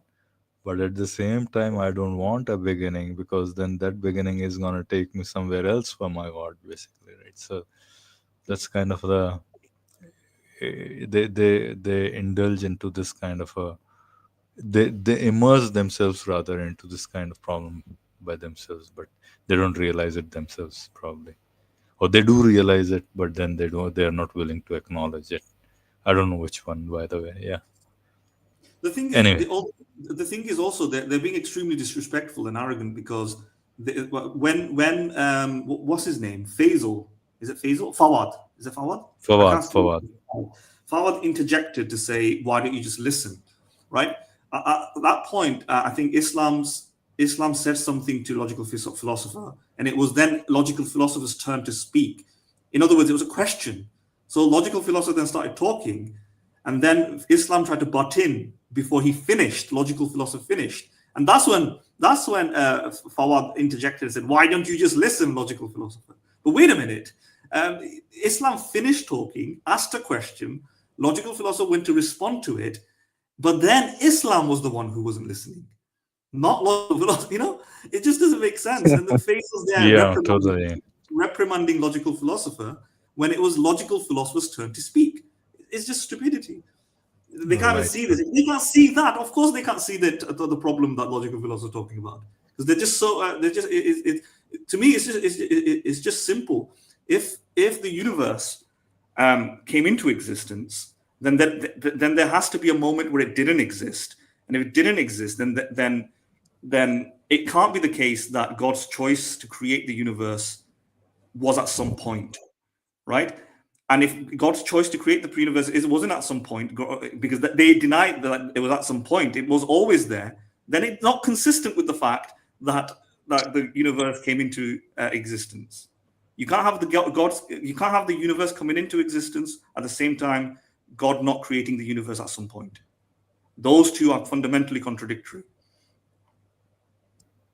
Speaker 1: but at the same time, I don't want a beginning, because then that beginning is going to take me somewhere else for my God, basically, right? So that's kind of the they indulge into this kind of a they immerse themselves rather into this kind of problem by themselves, but they don't realize it themselves, probably, or they do realize it, but then they are not willing to acknowledge it. I don't know which one, by the way. Yeah.
Speaker 2: The thing is,
Speaker 1: anyway,
Speaker 2: the thing is also that they're being extremely disrespectful and arrogant, because when what's his name? Faisal. Is it Faisal? Fawad. Is it Fawad? Fawad interjected to say, why don't you just listen? Right? At that point, I think Islam said something to logical philosopher, and it was then logical philosopher's turn to speak. In other words, it was a question. So logical philosopher then started talking, and then Islam tried to butt in before he finished. Logical philosopher finished, and that's when Fawad interjected and said, "Why don't you just listen, logical philosopher?" But wait a minute. Islam finished talking, asked a question. Logical philosopher went to respond to it, but then Islam was the one who wasn't listening, not logical philosopher. It just doesn't make sense. And the face was there reprimanding logical philosopher when it was logical philosopher's turn to speak. It's just stupidity. They can't even see this. If they can't see that, of course they can't see the problem that logical philosophers are talking about, because they're just so. To me, it's just simple. If the universe came into existence, then there has to be a moment where it didn't exist, and if it didn't exist, then it can't be the case that God's choice to create the universe was at some point, right? And if God's choice to create the universe wasn't at some point, because they denied that it was at some point, it was always there, then it's not consistent with the fact that the universe came into existence. You can't have you can't have the universe coming into existence at the same time God not creating the universe at some point. Those two are fundamentally contradictory.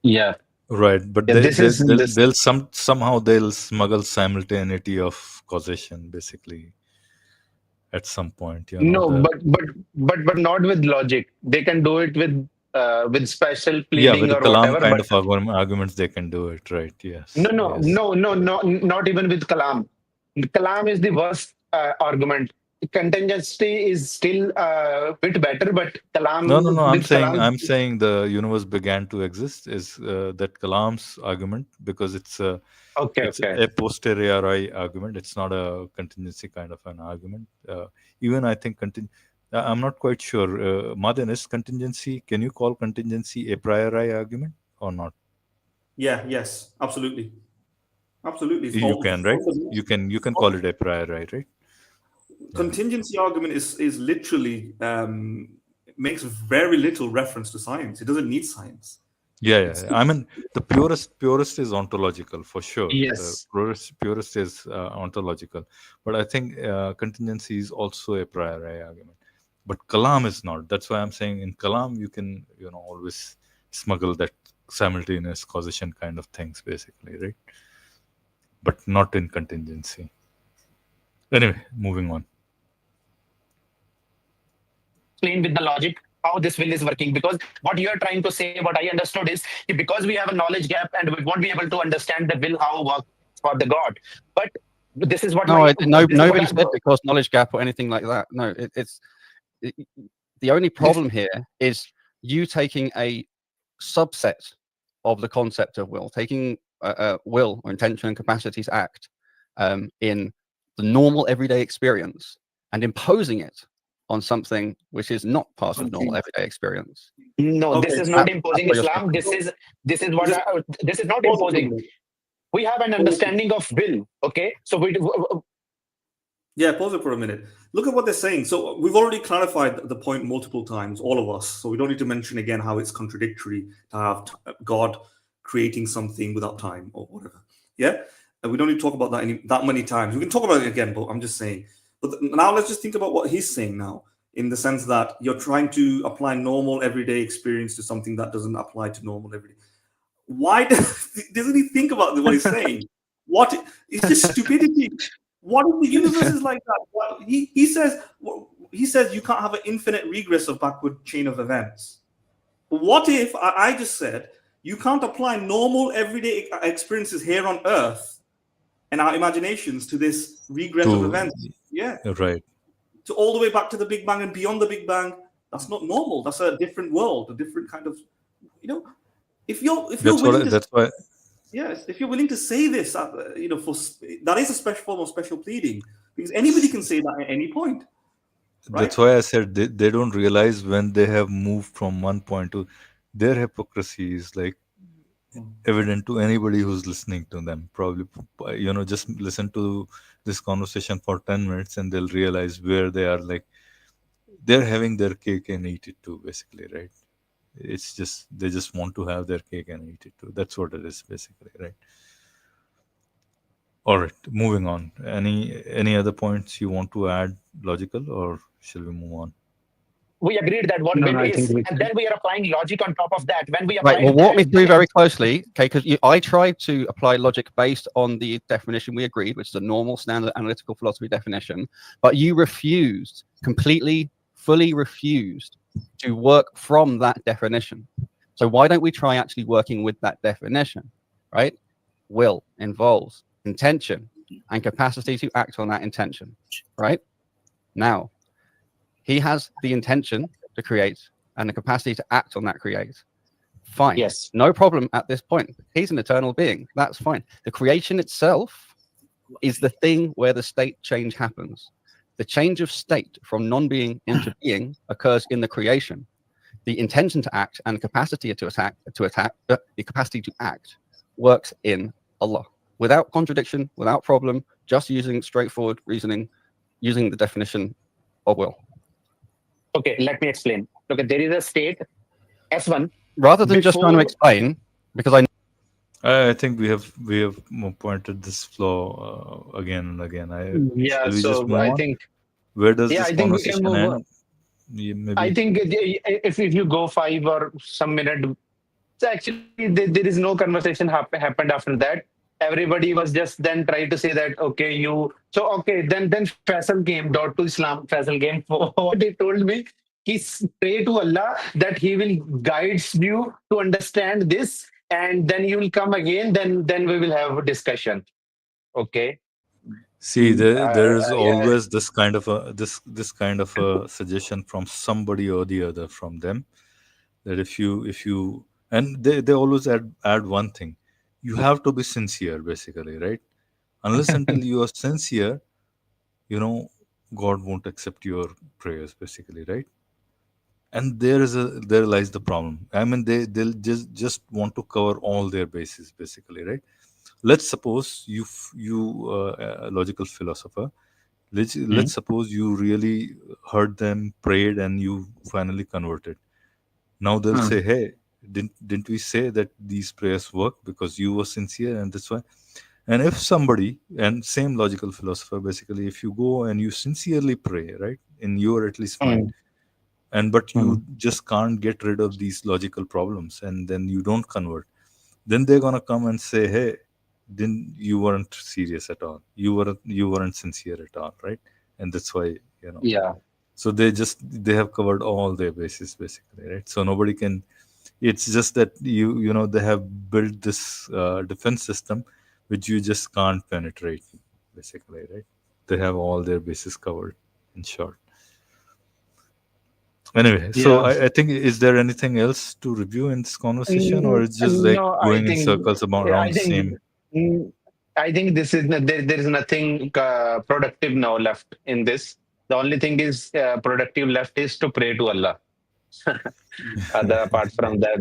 Speaker 9: Yeah.
Speaker 1: Right, but they'll somehow they'll smuggle simultaneity of causation, basically, at some point.
Speaker 9: But not with logic. They can do it with special pleading,
Speaker 1: with
Speaker 9: or
Speaker 1: the Kalam
Speaker 9: whatever.
Speaker 1: kind of arguments, they can do it, right? Yes.
Speaker 9: No, not even with Kalam. Kalam is the worst argument. Contingency is still a bit better, but Kalam.
Speaker 1: No. I'm saying the universe began to exist is that Kalam's argument, because it's a posteriori argument. It's not a contingency kind of an argument. Even I think I'm not quite sure. Madan, is contingency? Can you call contingency a priori argument or not?
Speaker 2: Yes, absolutely.
Speaker 1: You can, right? You can call it a priori, right?
Speaker 2: Contingency argument is literally makes very little reference to science. It doesn't need science.
Speaker 1: Yeah. I mean, the purest is ontological for sure.
Speaker 9: Yes.
Speaker 1: The purest is ontological, but I think contingency is also a priori argument. But Kalam is not. That's why I'm saying in Kalam you can always smuggle that simultaneous causation kind of things, basically, right? But not in contingency. Anyway, moving on.
Speaker 4: Explain with the logic how this will is working, because what you are trying to say, what I understood is, because we have a knowledge gap and we won't be able to understand the will how it works for the God. But this is what
Speaker 7: nobody said because knowledge gap or anything like that. No, the only problem here is you taking a subset of the concept of will, taking will or intention and capacity to act in the normal everyday experience and imposing it on something which is not part of normal everyday experience.
Speaker 9: No,
Speaker 2: Okay.
Speaker 9: this is not
Speaker 7: That's
Speaker 9: imposing
Speaker 7: what you're
Speaker 9: Islam.
Speaker 7: saying.
Speaker 9: This is what this is not imposing. We have an understanding of will. Okay, so
Speaker 2: Yeah, pause it for a minute. Look at what they're saying. So we've already clarified the point multiple times, all of us. So we don't need to mention again how it's contradictory to have God creating something without time or whatever. Yeah, and we don't need to talk about that many times. We can talk about it again, but I'm just saying. But now let's just think about what he's saying now, in the sense that you're trying to apply normal everyday experience to something that doesn't apply to normal everyday. Why doesn't he think about what he's saying? What? It's just stupidity. What if the universe is like that? Well, he says you can't have an infinite regress of backward chain of events. What if I just said you can't apply normal everyday experiences here on Earth and our imaginations to this regress of events? Yeah,
Speaker 1: right.
Speaker 2: To all the way back to the Big Bang and beyond the Big Bang. That's not normal. That's a different world, a different kind of, If you're willing to,
Speaker 1: that's why.
Speaker 2: Yes, if you're willing to say this, that is a special form of special pleading, because anybody can say that at any point. Right?
Speaker 1: That's why I said they don't realize when they have moved from one point to their hypocrisy is like evident to anybody who's listening to them. Probably, just listen to this conversation for 10 minutes and they'll realize where they are. Like they're having their cake and eat it too, basically, right? It's just they just want to have their cake and eat it too. That's what it is, basically, right? All right, moving on. Any other points you want to add, logical, or shall we move on?
Speaker 9: We agreed that what will is, and then we are applying logic on top of that. When we apply,
Speaker 7: right, well, walk me through very closely, okay? Because I tried to apply logic based on the definition we agreed, which is a normal standard analytical philosophy definition, but you refused, fully refused to work from that definition. So why don't we try actually working with that definition, right? Will involves intention and capacity to act on that intention, right? Now, he has the intention to create and the capacity to act on that create. Fine.
Speaker 9: Yes.
Speaker 7: No problem at this point. He's an eternal being. That's fine. The creation itself is the thing where the state change happens. The change of state from non-being into being occurs in the creation. The intention to act and the capacity the capacity to act works in Allah. Without contradiction, without problem, just using straightforward reasoning, using the definition of will.
Speaker 9: Okay, let me explain. Okay, there is a state S1.
Speaker 7: Rather than just trying to explain, because
Speaker 1: I think we have pointed this flaw again and again.
Speaker 9: I think
Speaker 1: where does this conversation end?
Speaker 9: Maybe. I think if you go 5 or some minute, so actually there is no conversation happened after that. Everybody was just then trying to say that then Faisal came to Islam. Faisal came for what he told me. He pray to Allah that He will guides you to understand this, and then you will come again. Then we will have a discussion. Okay.
Speaker 1: See, there is always this kind of a suggestion from somebody or the other from them, that if you and they always add one thing. You have to be sincere, basically, right? Unless until you are sincere, God won't accept your prayers, basically, right? And there lies the problem. I mean, they'll just want to cover all their bases, basically, right? Let's suppose you a logical philosopher. Let's suppose you really heard them, prayed, and you finally converted. Now they'll say, hey, didn't we say that these prayers work because you were sincere, and that's why? And if somebody, and same logical philosopher, basically, if you go and you sincerely pray, right, in your at least mind, but you just can't get rid of these logical problems, and then you don't convert, then they're gonna come and say, hey, then you weren't serious at all. You weren't sincere at all, right? And that's why,
Speaker 9: Yeah.
Speaker 1: So they have covered all their bases, basically, right? So nobody can. It's just that they have built this defense system which you just can't penetrate, basically, right? They have all their bases covered, in short. Anyway, so
Speaker 9: Yeah.
Speaker 1: I think, is there anything else to review in this conversation, or it's just like
Speaker 9: No,
Speaker 1: going in circles around the same?
Speaker 9: mm, I think this is there is nothing productive now left in this. The only thing is productive left is to pray to Allah. Apart from that,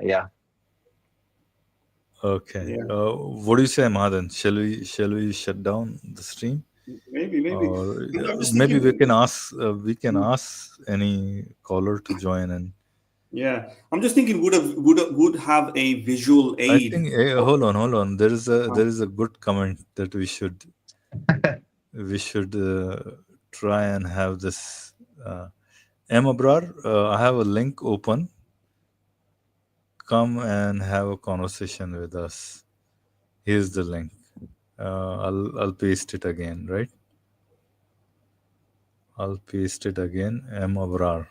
Speaker 9: yeah.
Speaker 1: Okay.
Speaker 2: Yeah.
Speaker 1: What do you say, Madan? Shall we shut down the stream?
Speaker 2: Maybe.
Speaker 1: Or
Speaker 2: I'm just
Speaker 1: maybe
Speaker 2: thinking,
Speaker 1: we can ask any caller to join in.
Speaker 2: yeah, I'm just thinking, would have a visual
Speaker 1: I
Speaker 2: aid.
Speaker 1: think hold on. There is a good comment that we should try and have this. Abrar, I have a link open. Come and have a conversation with us. Here's the link. I'll paste it again, right? I'll paste it again. Abrar.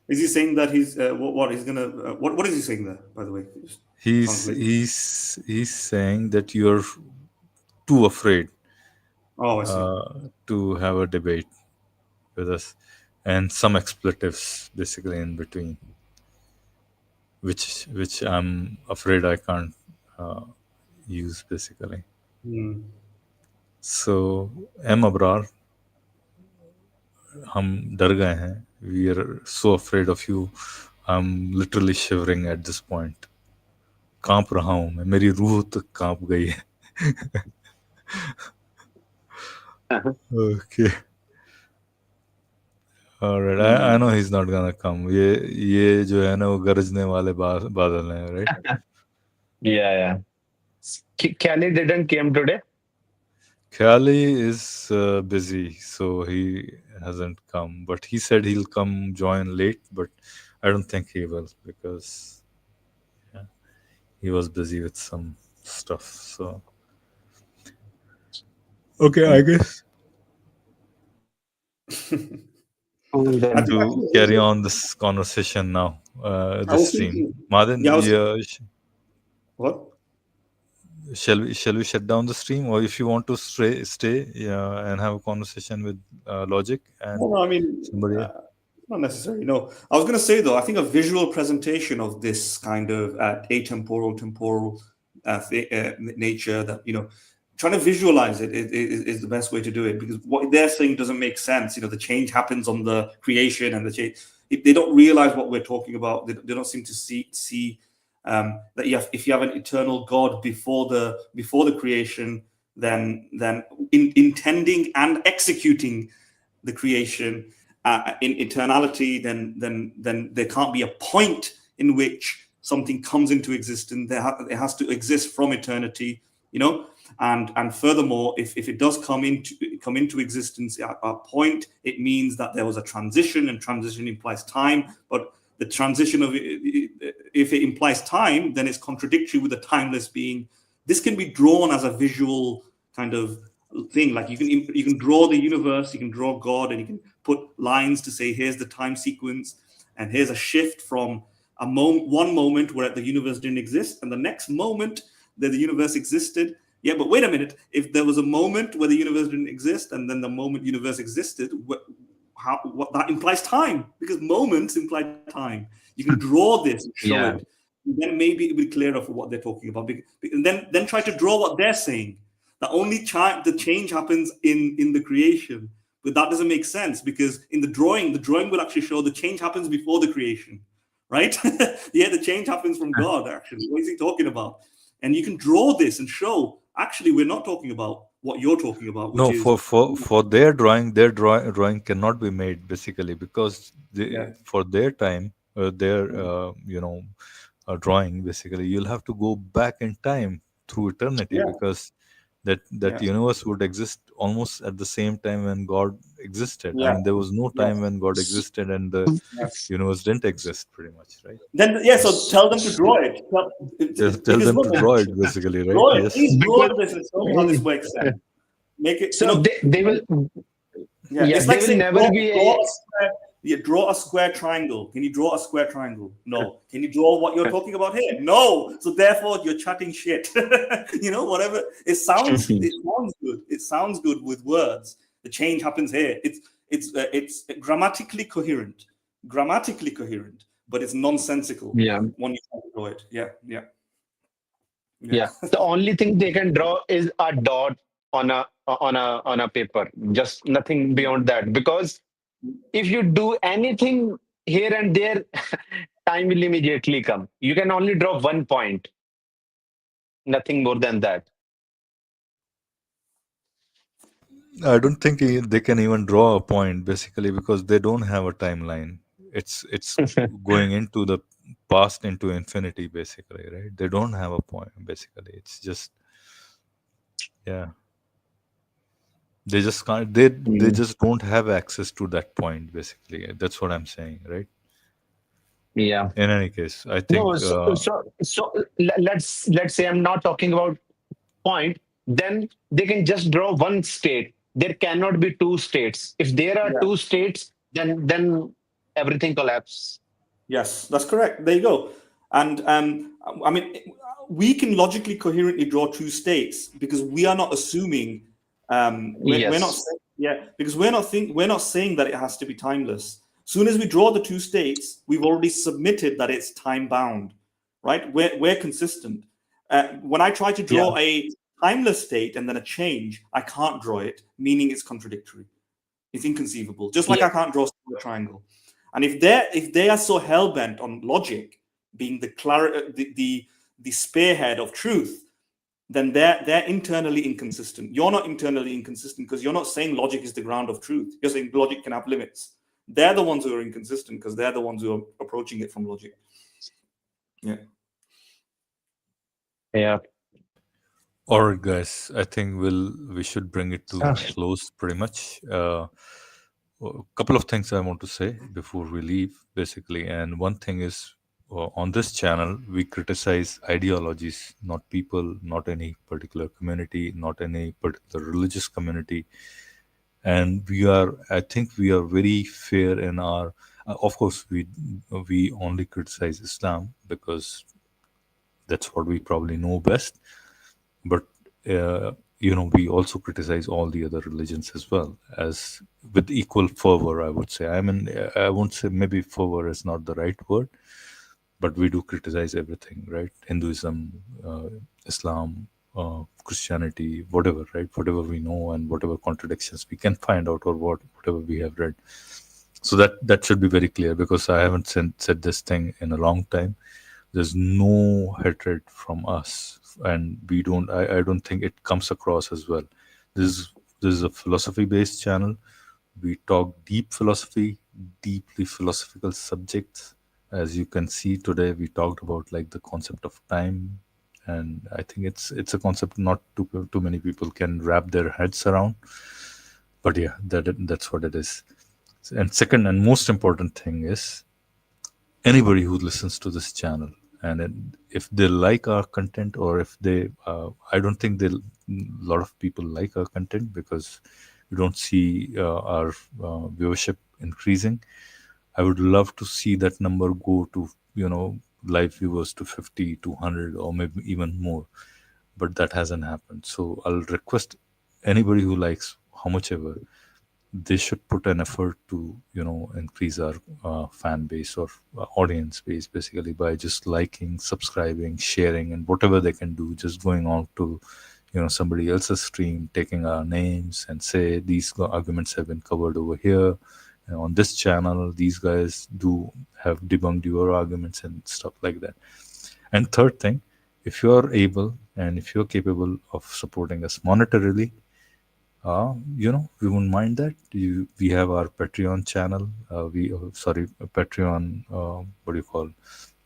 Speaker 2: Is he saying that he's what he's gonna what is he saying there, by the way? Just
Speaker 1: He's saying that you're too afraid
Speaker 2: Oh, I see.
Speaker 1: to have a debate with us, and some expletives basically in between, which I'm afraid I can't use basically. So Abrar, हम डर गए हैं. We are so afraid of you. I'm literally shivering at this point. कांप रहा हूँ मैं, मेरी रूह तक कांप गई है. Okay. All right. I know he's not gonna come. ये जो है ना वो गरजने वाले बादल हैं, right?
Speaker 9: Yeah. Kelly didn't came today.
Speaker 1: Kelly is busy, so he hasn't come. But he said he'll come join late, but I don't think he will because he was busy with some stuff. So okay, I guess to carry on this conversation now, this stream. Madan,
Speaker 2: what?
Speaker 1: Shall we shut down the stream, or if you want to stay and have a conversation with Logic and
Speaker 2: no, I mean
Speaker 1: somebody?
Speaker 2: Not necessarily. No, I was going to say though, I think a visual presentation of this kind of atemporal, temporal nature, that trying to visualize it is the best way to do it, because what they're saying doesn't make sense. The change happens on the creation, and the change. They don't realize what we're talking about. They don't seem to see that if you have an eternal God before the creation, then intending and executing the creation in eternality, then there can't be a point in which something comes into existence. It has to exist from eternity, and furthermore, if it does come into existence at a point, it means that there was a transition, and transition implies time. But the transition of if it implies time, then it's contradictory with the timeless being. This can be drawn as a visual kind of thing. Like you can draw the universe, you can draw God, and you can put lines to say here's the time sequence, and here's a shift from one moment where the universe didn't exist, and the next moment that the universe existed. Yeah, but wait a minute. If there was a moment where the universe didn't exist, and then the moment universe existed, what that implies time, because moments imply time. You can draw this and show it. And then maybe it will be clearer for what they're talking about. And then try to draw what they're saying. That only the change happens in the creation. But that doesn't make sense, because in the drawing will actually show the change happens before the creation, right? Yeah, the change happens from God, actually. What is he talking about? And you can draw this and show, actually, we're not talking about what you're talking about. Which
Speaker 1: for their drawing cannot be made, basically, because for their time, drawing, basically, you'll have to go back in time through eternity, because that universe would exist almost at the same time when God existed. I mean, there was no time when God existed and the universe didn't exist, pretty much, right?
Speaker 2: Then so tell them to draw it.
Speaker 1: Tell them to draw it, basically, right?
Speaker 2: Draw it.
Speaker 1: Yes.
Speaker 2: Please draw this and show how this works. Make it.
Speaker 9: So they will.
Speaker 2: Yeah, it's like
Speaker 9: they will
Speaker 2: saying,
Speaker 9: never be.
Speaker 2: You draw a square triangle. Can you draw a square triangle? No. Can you draw what you're talking about here? No. So therefore, you're chatting shit. Whatever. It sounds good. It sounds good with words. The change happens here. It's grammatically coherent, but it's nonsensical.
Speaker 9: Yeah.
Speaker 2: When you try to draw it.
Speaker 9: Yeah. The only thing they can draw is a dot on a paper. Just nothing beyond that. Because if you do anything here and there, time will immediately come. You can only draw one point. Nothing more than that.
Speaker 1: I don't think they can even draw a point, basically, because they don't have a timeline. It's going into the past, into infinity, basically, right? They don't have a point, basically. It's just, yeah. They just can't. They just don't have access to that point, basically. That's what I'm saying, right?
Speaker 9: Yeah.
Speaker 1: In any case, I think.
Speaker 9: No, so let's say I'm not talking about point. Then they can just draw one state. There cannot be two states. If there are two states, then everything collapses.
Speaker 2: Yes, that's correct. There you go. And I mean, we can logically coherently draw two states because we are not assuming. We're not saying, because we're not saying that it has to be timeless. Soon as we draw the two states, we've already submitted that it's time bound, right? We're consistent. When I try to draw a timeless state and then a change, I can't draw it, meaning it's contradictory. It's inconceivable. Just like I can't draw a triangle. And if they are so hell bent on logic being the spearhead of truth, then they're internally inconsistent. You're not internally inconsistent because you're not saying logic is the ground of truth. You're saying logic can have limits. They're the ones who are inconsistent because they're the ones who are approaching it from logic.
Speaker 9: Yeah.
Speaker 1: All right, guys. I think we should bring it to close pretty much. A couple of things I want to say before we leave, basically. And one thing is, on this channel, we criticize ideologies, not people, not any particular community, not any particular religious community. And I think we are very fair in our, of course, we only criticize Islam because that's what we probably know best. But, we also criticize all the other religions as well, as with equal fervor, I would say. I mean, I won't say, maybe fervor is not the right word, but we do criticize everything, right? Hinduism, Islam, Christianity, whatever, right? Whatever we know and whatever contradictions we can find out, or whatever we have read. So that should be very clear, because I haven't said this thing in a long time. There's no hatred from us, and we don't. I don't think it comes across as well. This is a philosophy-based channel. We talk deep philosophy, deeply philosophical subjects. As you can see today, we talked about like the concept of time, and I think it's a concept not too many people can wrap their heads around. But yeah, that's what it is. And second and most important thing is, anybody who listens to this channel, and if they like our content, or if they, I don't think a lot of people like our content because we don't see our viewership increasing. I would love to see that number go to, live viewers to 50, 200, or maybe even more. But that hasn't happened. So I'll request anybody who likes how much ever, they should put an effort to, increase our fan base or audience base, basically, by just liking, subscribing, sharing, and whatever they can do, just going on to, somebody else's stream, taking our names and say, these arguments have been covered over here. On this channel, these guys do have debunked your arguments and stuff like that. And third thing, if you're able and if you're capable of supporting us monetarily, we wouldn't mind that. We have our Patreon channel. Patreon. What do you call?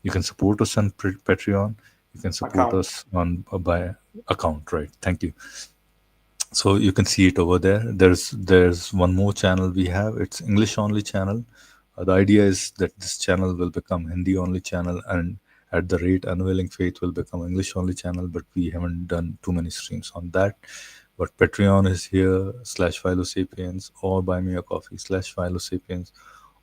Speaker 1: You can support us on Patreon. You can support us on by account, right? Thank you. So you can see it over there. There's one more channel we have. It's English only channel. The idea is that this channel will become Hindi only channel, and at the rate Unveiling Faith will become English only channel. But we haven't done too many streams on that. But Patreon is here /Philosapiens, or Buy Me a Coffee /Philosapiens.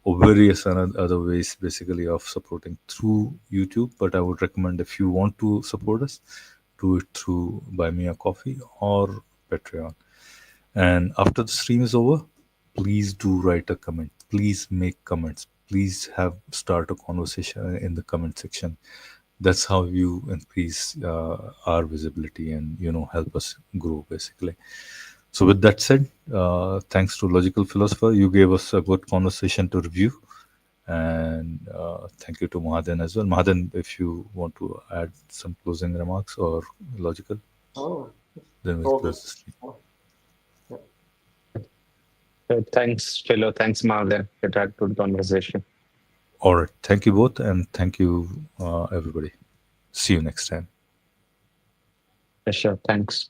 Speaker 1: or various other ways basically of supporting through YouTube. But I would recommend, if you want to support us, do it through Buy Me a Coffee or Patreon. And after the stream is over, please do write a comment. Please make comments. Please start a conversation in the comment section. That's how you increase our visibility and, help us grow basically. So with that said, thanks to Logical Philosopher, you gave us a good conversation to review. And thank you to Mahadan as well. Mahadan, if you want to add some closing remarks, or Logical, then we'll close the stream.
Speaker 9: Thanks, Philo. Thanks, Mahadan. It had good conversation.
Speaker 1: All right. Thank you both. And thank you, everybody. See you next time.
Speaker 9: Sure. Thanks.